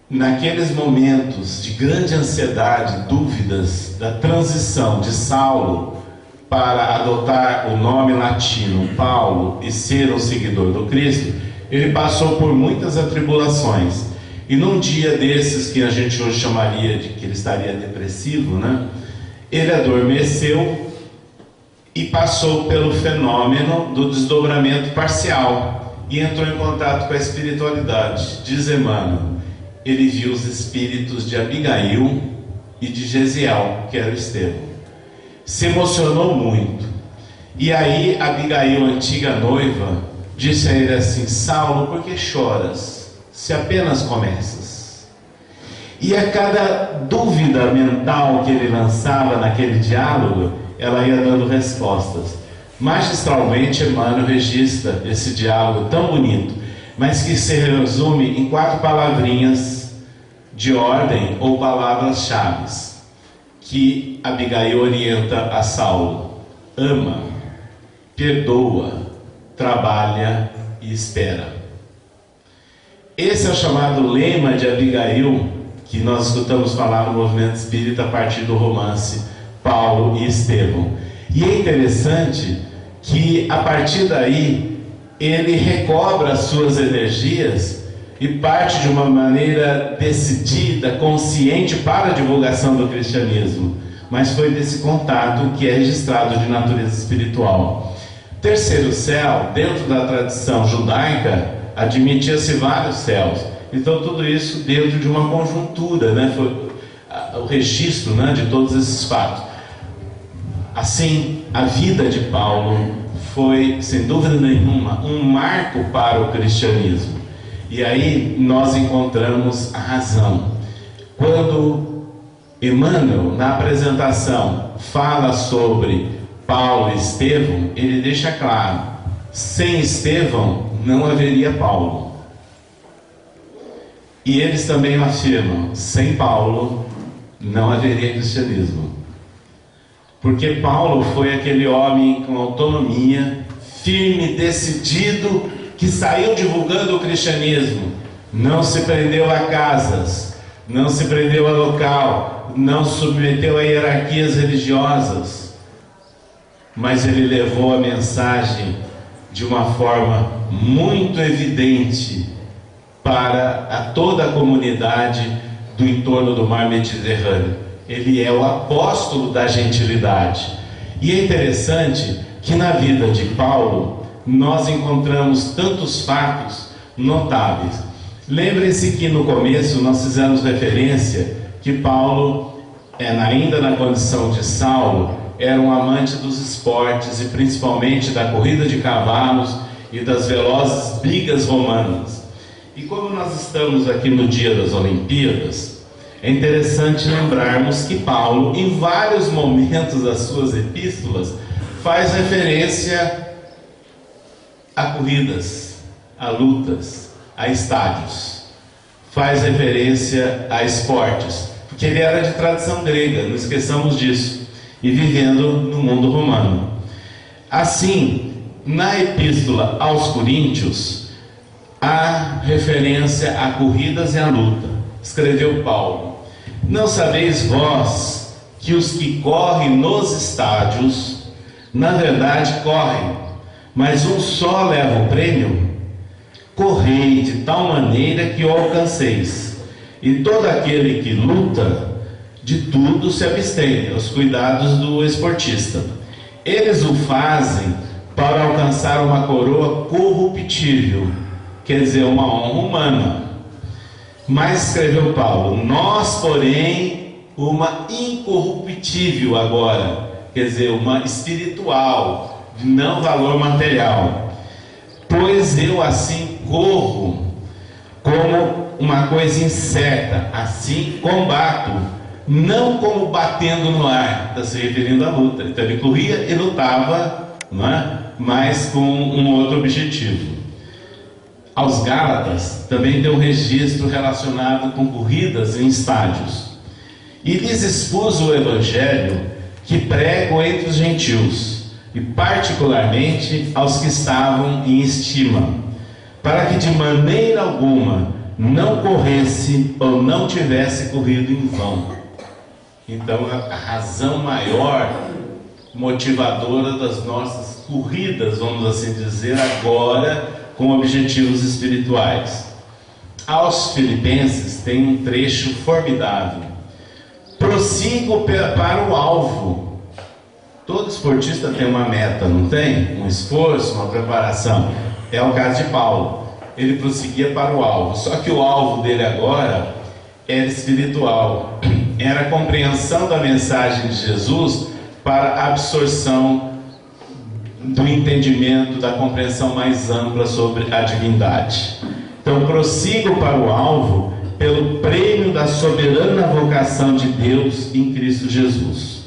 naqueles momentos de grande ansiedade, dúvidas da transição de Saulo para adotar o nome latino Paulo e ser um seguidor do Cristo, ele passou por muitas atribulações. E num dia desses, que a gente hoje chamaria de que ele estaria depressivo, né? Ele adormeceu e passou pelo fenômeno do desdobramento parcial e entrou em contato com a espiritualidade. Diz Emmanuel, ele viu os espíritos de Abigail e de Gesiel, que era o Estevão. Se emocionou muito. E aí Abigail, antiga noiva, disse a ele assim: Saulo, por que choras, se apenas começas? E a cada dúvida mental que ele lançava naquele diálogo, ela ia dando respostas. Magistralmente, Emmanuel registra esse diálogo tão bonito, mas que se resume em 4 palavrinhas de ordem ou palavras-chave, que Abigail orienta a Saulo: ama, perdoa, trabalha e espera. Esse é o chamado lema de Abigail, que nós escutamos falar no movimento espírita a partir do romance Paulo e Estevão. E é interessante que a partir daí ele recobra as suas energias e parte de uma maneira decidida, consciente para a divulgação do cristianismo. Mas foi desse contato que é registrado de natureza espiritual. Terceiro céu, dentro da tradição judaica, admitia-se vários céus. Então tudo isso dentro de uma conjuntura, né? Foi o registro, né, de todos esses fatos. Assim, a vida de Paulo foi, sem dúvida nenhuma, um marco para o cristianismo. E aí nós encontramos a razão. Quando Emmanuel, na apresentação, fala sobre Paulo e Estevão, ele deixa claro: sem Estevão não haveria Paulo. E eles também afirmam: sem Paulo não haveria cristianismo. Porque Paulo foi aquele homem com autonomia, firme, decidido, que saiu divulgando o cristianismo. Não se prendeu a casas, não se prendeu a local, não submeteu a hierarquias religiosas, mas ele levou a mensagem de uma forma muito evidente para toda a comunidade do entorno do mar Mediterrâneo. Ele é o apóstolo da gentilidade. E é interessante que na vida de Paulo nós encontramos tantos fatos notáveis. Lembrem-se que no começo nós fizemos referência que Paulo, ainda na condição de Saulo, era um amante dos esportes e principalmente da corrida de cavalos e das velozes brigas romanas. E como nós estamos aqui no dia das Olimpíadas, é interessante lembrarmos que Paulo, em vários momentos das suas epístolas, faz referência a corridas, a lutas, a estádios. Faz referência a esportes, porque ele era de tradição grega, não esqueçamos disso, e vivendo no mundo romano. Assim, na epístola aos Coríntios, há referência a corridas e a luta. Escreveu Paulo: não sabeis vós que os que correm nos estádios, na verdade correm, mas um só leva o prêmio. Correi de tal maneira que o alcanceis. E todo aquele que luta, de tudo se abstém, os cuidados do esportista. Eles o fazem para alcançar uma coroa corruptível, quer dizer, uma honra humana. Mas escreveu Paulo: nós, porém, uma incorruptível agora, quer dizer, uma espiritual, de não valor material. Pois eu assim corro como uma coisa incerta, assim combato, não como batendo no ar. Está se referindo à luta. Então ele corria e lutava, não é? Mas com um outro objetivo. Aos Gálatas também deu registro relacionado com corridas em estádios. E lhes expus o evangelho que prego entre os gentios, e particularmente aos que estavam em estima, para que de maneira alguma não corresse ou não tivesse corrido em vão. Então a razão maior motivadora das nossas corridas, vamos assim dizer, agora com objetivos espirituais. Aos Filipenses tem um trecho formidável: prossigo para o alvo. Todo esportista tem uma meta, não tem? Um esforço, uma preparação. É o caso de Paulo. Ele prosseguia para o alvo. Só que o alvo dele agora era espiritual. Era a compreensão da mensagem de Jesus para a absorção do entendimento, da compreensão mais ampla sobre a divindade. Então, prossigo para o alvo pelo prêmio da soberana vocação de Deus em Cristo Jesus.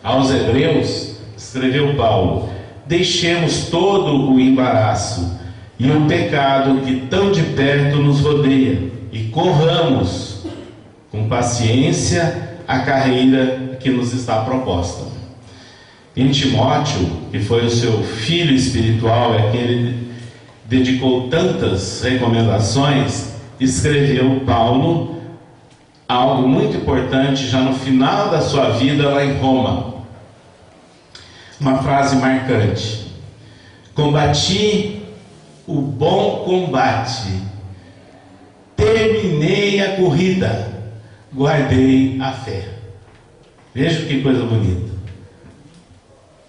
Aos Hebreus, escreveu Paulo: deixemos todo o embaraço e o pecado que tão de perto nos rodeia, e corramos com paciência a carreira que nos está proposta. Em Timóteo, que foi o seu filho espiritual, a quem ele dedicou tantas recomendações, escreveu Paulo algo muito importante já no final da sua vida lá em Roma. Uma frase marcante: combati o bom combate, terminei a corrida, guardei a fé. Veja que coisa bonita.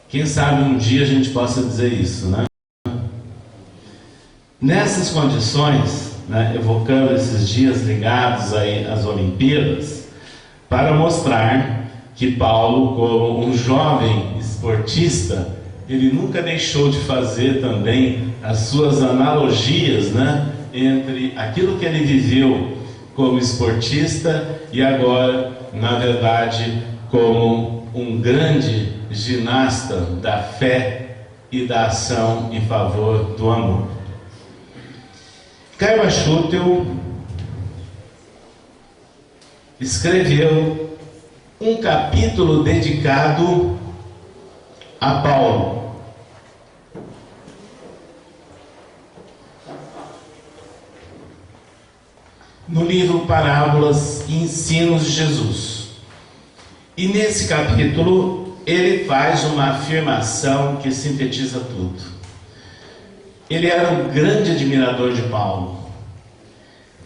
Quem sabe um dia a gente possa dizer isso, né? Nessas condições, né, evocando esses dias ligados aí às Olimpíadas, para mostrar que Paulo, como um jovem esportista, ele nunca deixou de fazer também as suas analogias, né, entre aquilo que ele viveu como esportista e agora, na verdade, como um grande ginasta da fé e da ação em favor do amor. Kaiba Schutel escreveu um capítulo dedicado a Paulo. No livro Parábolas e Ensinos de Jesus. E nesse capítulo ele faz uma afirmação que sintetiza tudo. Ele era um grande admirador de Paulo.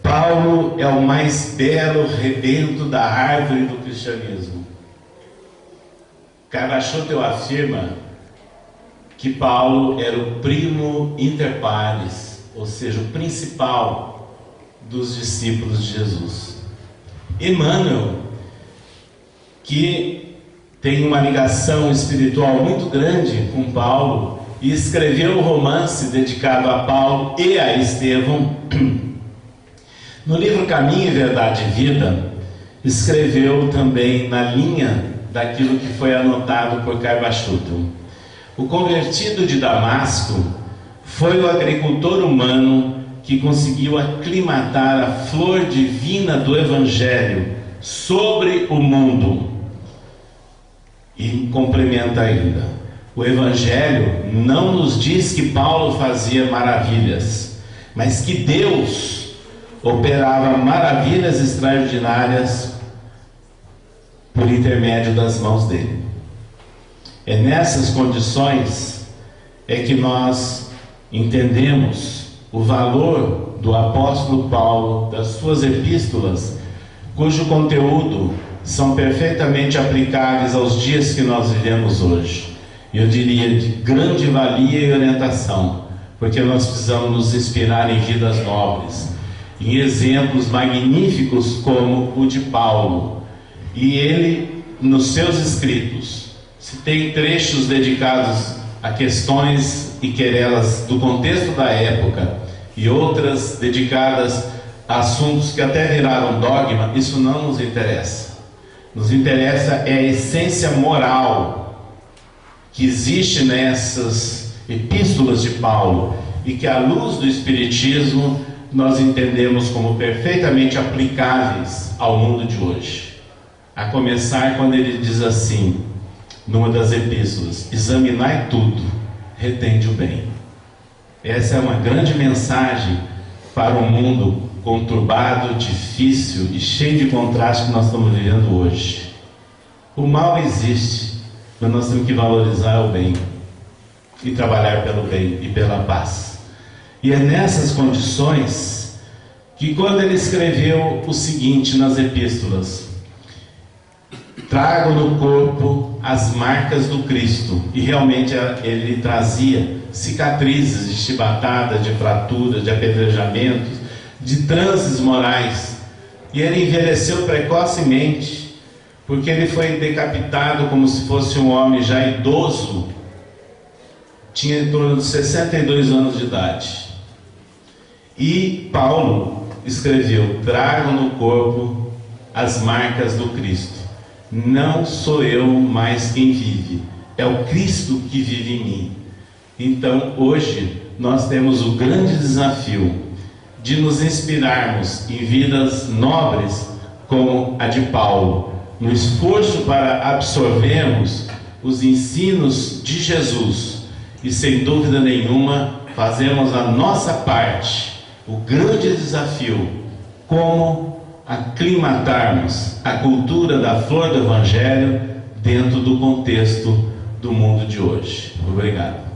Paulo é o mais belo rebento da árvore do cristianismo. Kaiba Schutel afirma que Paulo era o primo inter pares, ou seja, o principal dos discípulos de Jesus. Emmanuel, que tem uma ligação espiritual muito grande com Paulo e escreveu um romance dedicado a Paulo e a Estevão, no livro Caminho e Verdade e Vida, escreveu também na linha daquilo que foi anotado por Kaiba Schutel. O convertido de Damasco foi o agricultor humano que conseguiu aclimatar a flor divina do Evangelho sobre o mundo. E complementa ainda: o Evangelho não nos diz que Paulo fazia maravilhas, mas que Deus operava maravilhas extraordinárias por intermédio das mãos dele. É nessas condições que nós entendemos o valor do apóstolo Paulo, das suas epístolas, cujo conteúdo são perfeitamente aplicáveis aos dias que nós vivemos hoje. Eu diria de grande valia e orientação, porque nós precisamos nos inspirar em vidas nobres, em exemplos magníficos como o de Paulo. E ele, nos seus escritos, se tem trechos dedicados a questões e querelas do contexto da época e outras dedicadas a assuntos que até viraram dogma, isso não nos interessa. Nos interessa é a essência moral que existe nessas epístolas de Paulo e que, à luz do Espiritismo, nós entendemos como perfeitamente aplicáveis ao mundo de hoje. A começar quando ele diz assim, numa das epístolas: examinai tudo, retende o bem. Essa é uma grande mensagem para um mundo conturbado, difícil e cheio de contraste que nós estamos vivendo hoje. O mal existe, mas nós temos que valorizar o bem e trabalhar pelo bem e pela paz. E é nessas condições que, quando ele escreveu o seguinte nas epístolas: trago no corpo as marcas do Cristo, e realmente ele trazia cicatrizes de chibatada, de fratura, de apedrejamentos, de transes morais, e ele envelheceu precocemente, porque ele foi decapitado como se fosse um homem já idoso, tinha em torno de 62 anos de idade. E Paulo escreveu: trago no corpo as marcas do Cristo. Não sou eu mais quem vive, é o Cristo que vive em mim. Então hoje nós temos o grande desafio de nos inspirarmos em vidas nobres como a de Paulo, no esforço para absorvermos os ensinos de Jesus e, sem dúvida nenhuma, fazermos a nossa parte. O grande desafio, como aclimatarmos a cultura da flor do Evangelho dentro do contexto do mundo de hoje. Obrigado.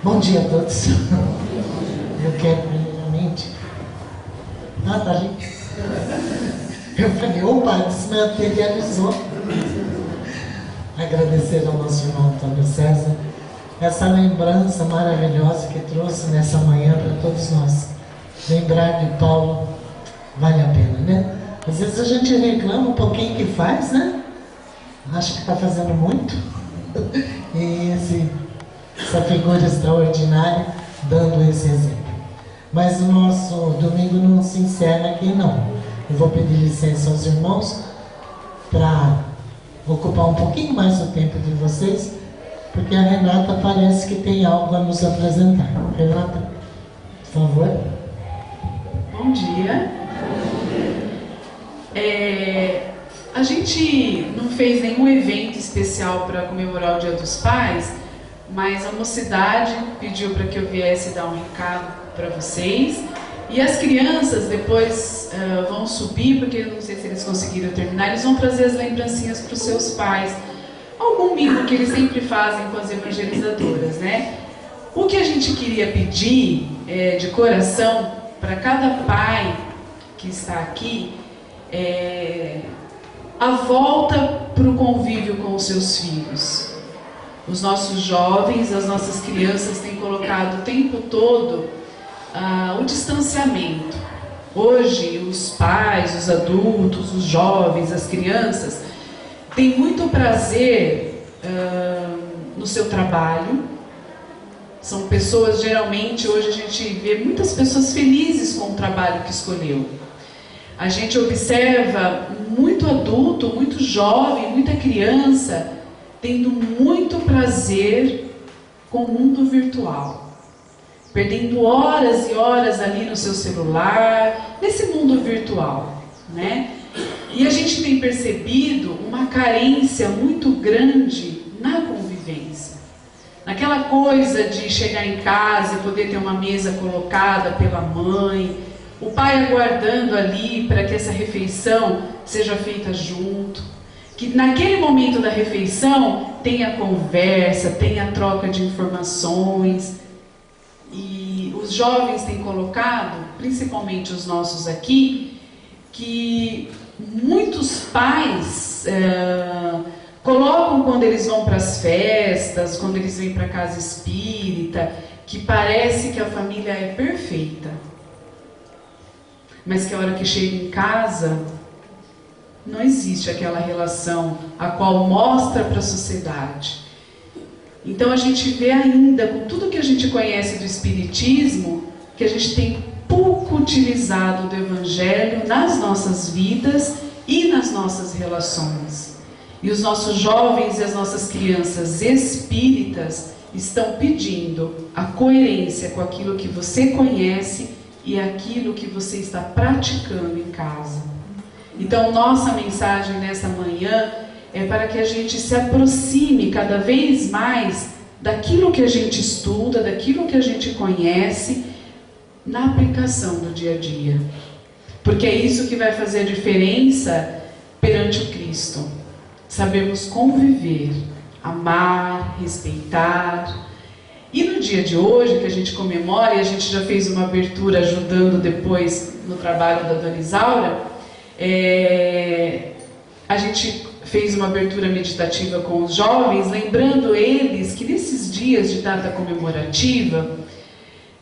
Bom dia a todos. Eu quero primeiramente... tá ali. Eu falei, opa, desmaterializou. Agradecer ao nosso irmão Antônio César essa lembrança maravilhosa que trouxe nessa manhã para todos nós. Lembrar de Paulo vale a pena, né? Às vezes a gente reclama um pouquinho que faz, né? Acho que está fazendo muito. E essa figura extraordinária dando esse exemplo. Mas o nosso domingo não se encerra aqui, não. Eu vou pedir licença aos irmãos para ocupar um pouquinho mais o tempo de vocês, porque a Renata parece que tem algo a nos apresentar. Renata, por favor. Bom dia. A gente não fez nenhum evento especial para comemorar o Dia dos Pais, mas a mocidade pediu para que eu viesse dar um recado para vocês. E as crianças depois vão subir, porque eu não sei se eles conseguiram terminar, eles vão trazer as lembrancinhas para os seus pais. Algum mimo que eles sempre fazem com as evangelizadoras, né? O que a gente queria pedir de coração para cada pai que está aqui a volta para o convívio com os seus filhos. Os nossos jovens, as nossas crianças têm colocado o tempo todo o distanciamento. Hoje, os pais, os adultos, os jovens, as crianças têm muito prazer no seu trabalho. São pessoas, geralmente, hoje a gente vê muitas pessoas felizes com o trabalho que escolheu. A gente observa muito adulto, muito jovem, muita criança tendo muito prazer com o mundo virtual. perdendo horas e horas ali no seu celular, nesse mundo virtual, né? E a gente tem percebido uma carência muito grande na convivência. Naquela coisa de chegar em casa e poder ter uma mesa colocada pela mãe, o pai aguardando ali para que essa refeição seja feita junto, que naquele momento da refeição tenha conversa, tenha troca de informações. E os jovens têm colocado, principalmente os nossos aqui, que muitos pais colocam quando eles vão para as festas, quando eles vêm para a casa espírita, que parece que a família é perfeita. Mas que a hora que chega em casa, não existe aquela relação a qual mostra para a sociedade. Então a gente vê ainda, com tudo que a gente conhece do Espiritismo, que a gente tem pouco utilizado do Evangelho nas nossas vidas e nas nossas relações. E os nossos jovens e as nossas crianças espíritas estão pedindo a coerência com aquilo que você conhece e aquilo que você está praticando em casa. Então, nossa mensagem nessa manhã é para que a gente se aproxime cada vez mais daquilo que a gente estuda, daquilo que a gente conhece, na aplicação do dia a dia. Porque é isso que vai fazer a diferença perante o Cristo. Sabermos conviver, amar, respeitar. E no dia de hoje, que a gente comemora, e a gente já fez uma abertura ajudando depois no trabalho da Dona Isaura, a gente fez uma abertura meditativa com os jovens, lembrando eles que nesses dias de data comemorativa,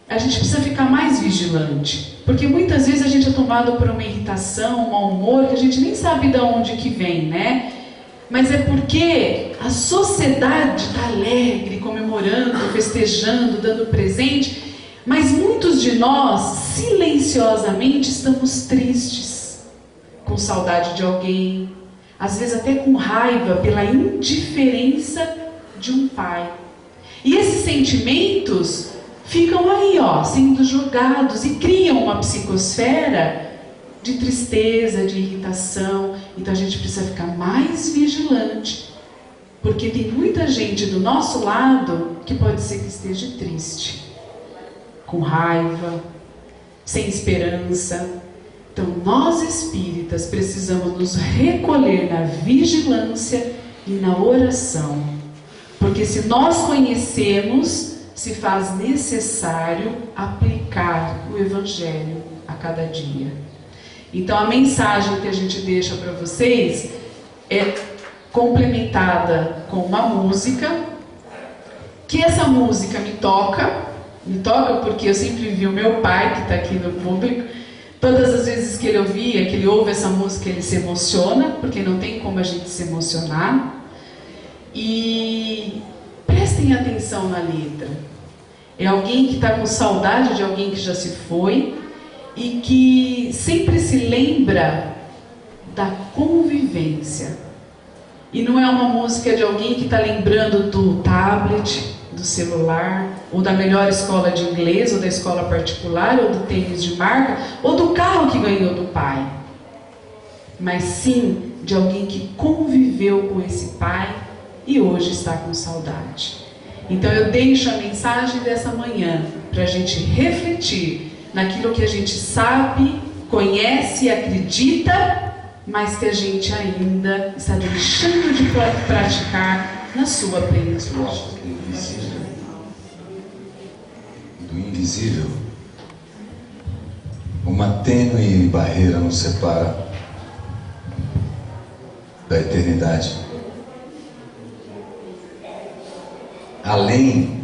a gente precisa ficar mais vigilante, porque muitas vezes a gente é tomado por uma irritação, um mau humor, que a gente nem sabe de onde que vem, né? Mas é porque a sociedade está alegre, comemorando, festejando, dando presente, mas muitos de nós, silenciosamente, estamos tristes, com saudade de alguém, às vezes até com raiva pela indiferença de um pai. E esses sentimentos ficam aí, sendo jogados e criam uma psicosfera de tristeza, de irritação. Então a gente precisa ficar mais vigilante, porque tem muita gente do nosso lado que pode ser que esteja triste, com raiva, sem esperança. Então nós espíritas precisamos nos recolher na vigilância e na oração, porque se nós conhecemos, se faz necessário aplicar o Evangelho a cada dia. Então a mensagem que a gente deixa para vocês é complementada com uma música, que essa música me toca porque eu sempre vi o meu pai, que está aqui no público, todas as vezes que ele ouve essa música, ele se emociona, porque não tem como a gente se emocionar. E prestem atenção na letra. É alguém que está com saudade de alguém que já se foi e que sempre se lembra da convivência. E não é uma música de alguém que está lembrando do tablet, do celular, ou da melhor escola de inglês, ou da escola particular, ou do tênis de marca, ou do carro que ganhou do pai. Mas sim de alguém que conviveu com esse pai e hoje está com saudade. Então eu deixo a mensagem dessa manhã para a gente refletir naquilo que a gente sabe, conhece e acredita, mas que a gente ainda está deixando de praticar na sua plenitude. Do invisível, uma tênue barreira nos separa da eternidade. Além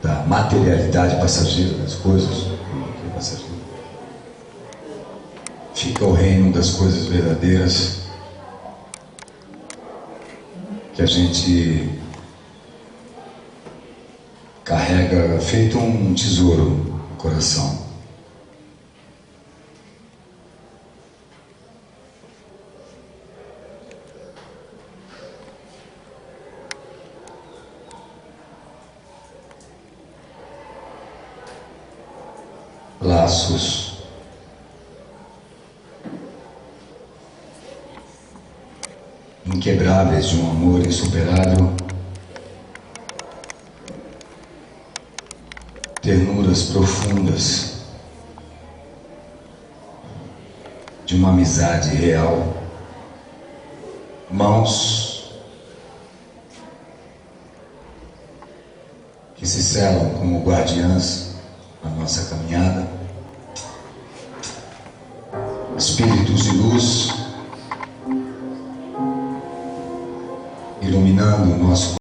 da materialidade passageira das coisas, fica o reino das coisas verdadeiras, que a gente carrega feito um tesouro no coração. laços inquebráveis de um amor insuperável, ternuras profundas de uma amizade real, mãos que se selam como guardiãs na nossa caminhada, espíritos de luz iluminando o nosso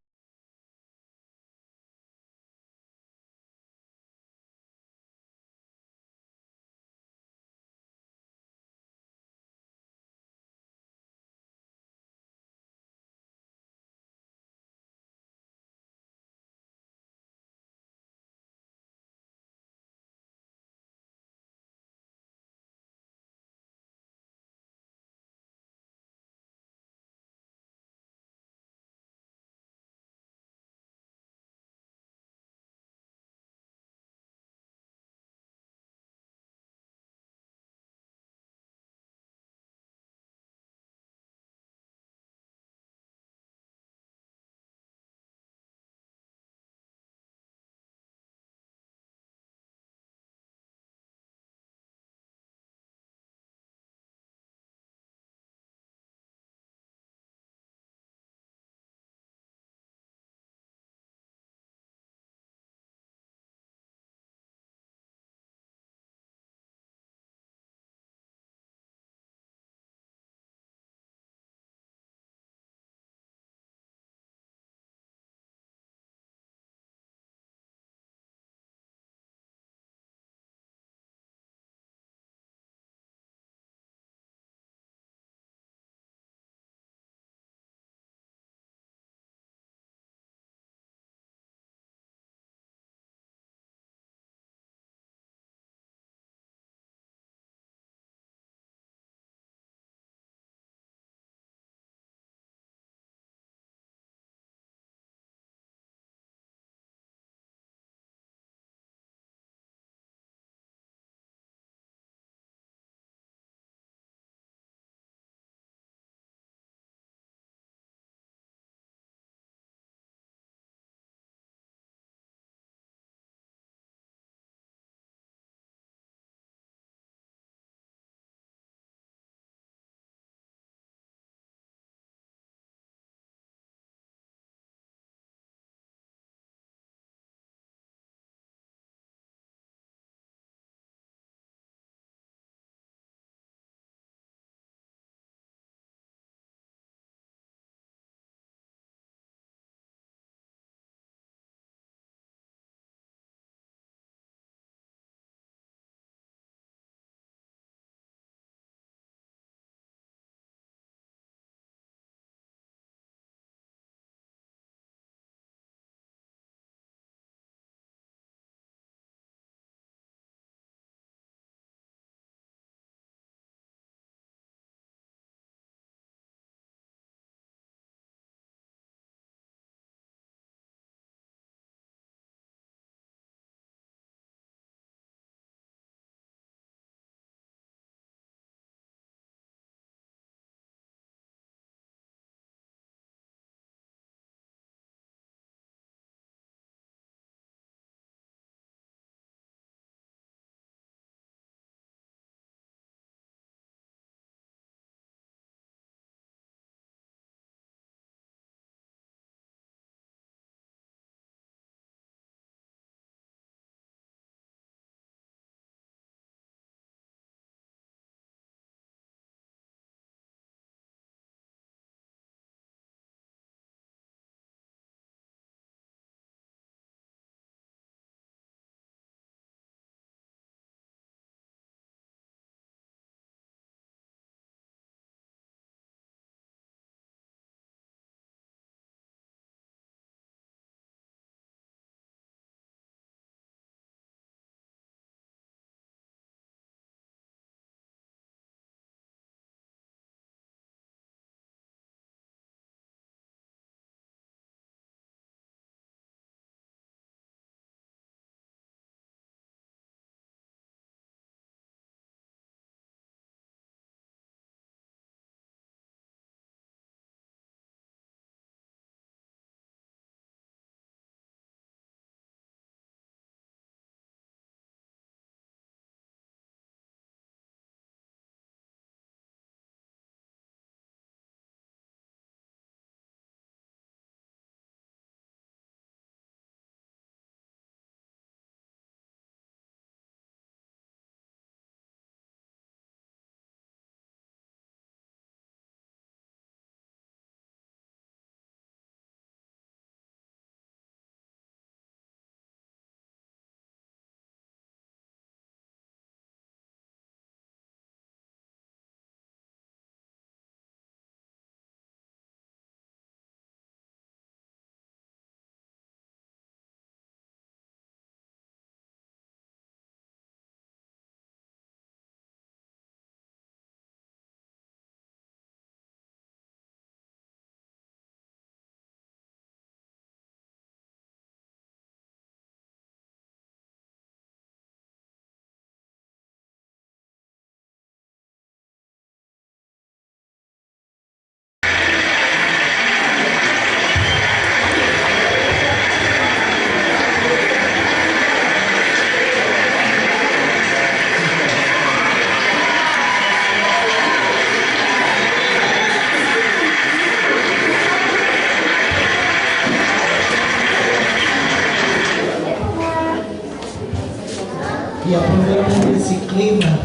clima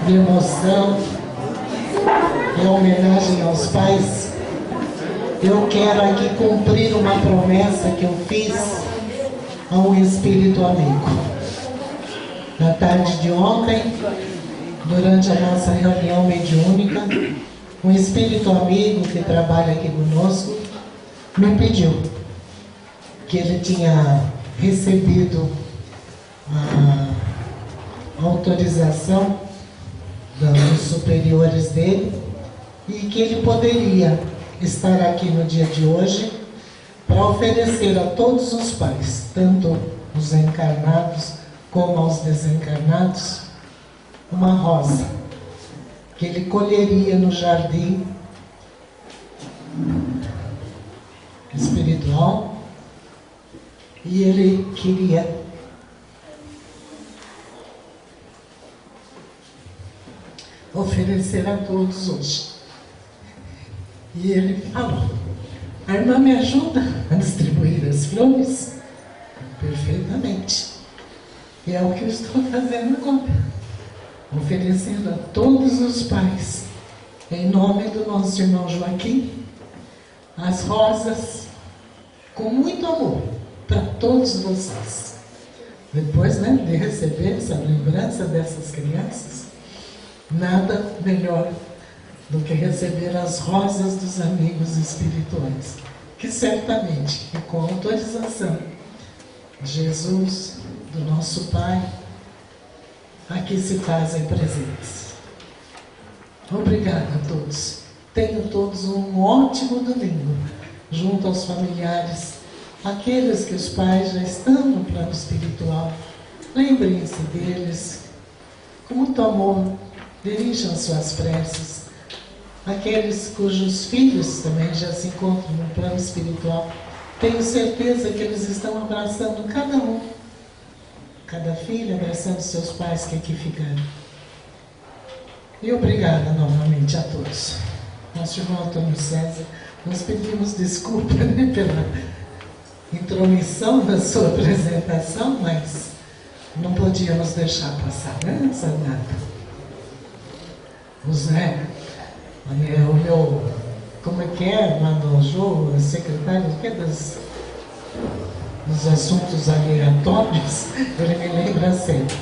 de emoção, em homenagem aos pais, eu quero aqui cumprir uma promessa que eu fiz a um espírito amigo. Na tarde de ontem, durante a nossa reunião mediúnica, um espírito amigo que trabalha aqui conosco me pediu que ele tinha recebido a autorização dos superiores dele e que ele poderia estar aqui no dia de hoje para oferecer a todos os pais, tanto os encarnados como aos desencarnados, uma rosa que ele colheria no jardim espiritual, e ele queria oferecer a todos hoje. E ele falou: a irmã me ajuda a distribuir as flores? Perfeitamente. E é o que eu estou fazendo agora, oferecendo a todos os pais, em nome do nosso irmão Joaquim, as rosas com muito amor para todos vocês. Depois, de receber essa lembrança dessas crianças, nada melhor do que receber as rosas dos amigos espirituais, que certamente, e com autorização de Jesus, do nosso Pai, aqui se fazem presentes. Obrigada a todos. Tenham todos um ótimo domingo, junto aos familiares, aqueles que os pais já estão no plano espiritual. Lembrem-se deles, com muito amor, dirijam suas preces. Aqueles cujos filhos também já se encontram no plano espiritual, tenho certeza que eles estão abraçando cada um, cada filho abraçando seus pais que aqui ficaram. E obrigada novamente a todos. Nosso irmão Antônio César, nós pedimos desculpa pela intromissão da sua apresentação, mas não podíamos deixar passar, essa data. O Zé, o meu, como é que é, Mano Jô, secretário dos assuntos aleatórios, ele me lembra sempre.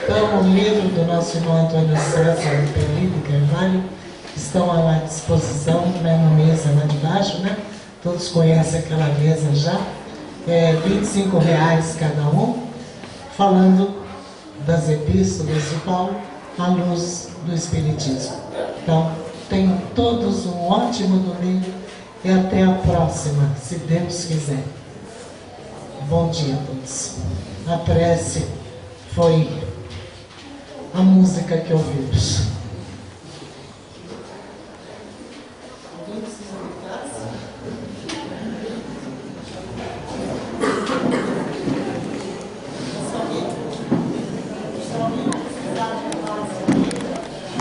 Então, o livro do nosso irmão Antônio César Pellido Carvalho estão lá à disposição, na mesa lá de baixo, Todos conhecem aquela mesa já. R$25 cada um, falando das epístolas de Paulo à luz do Espiritismo. Então, tenham todos um ótimo domingo e até a próxima, se Deus quiser. Bom dia a todos. A prece foi a música que ouvimos.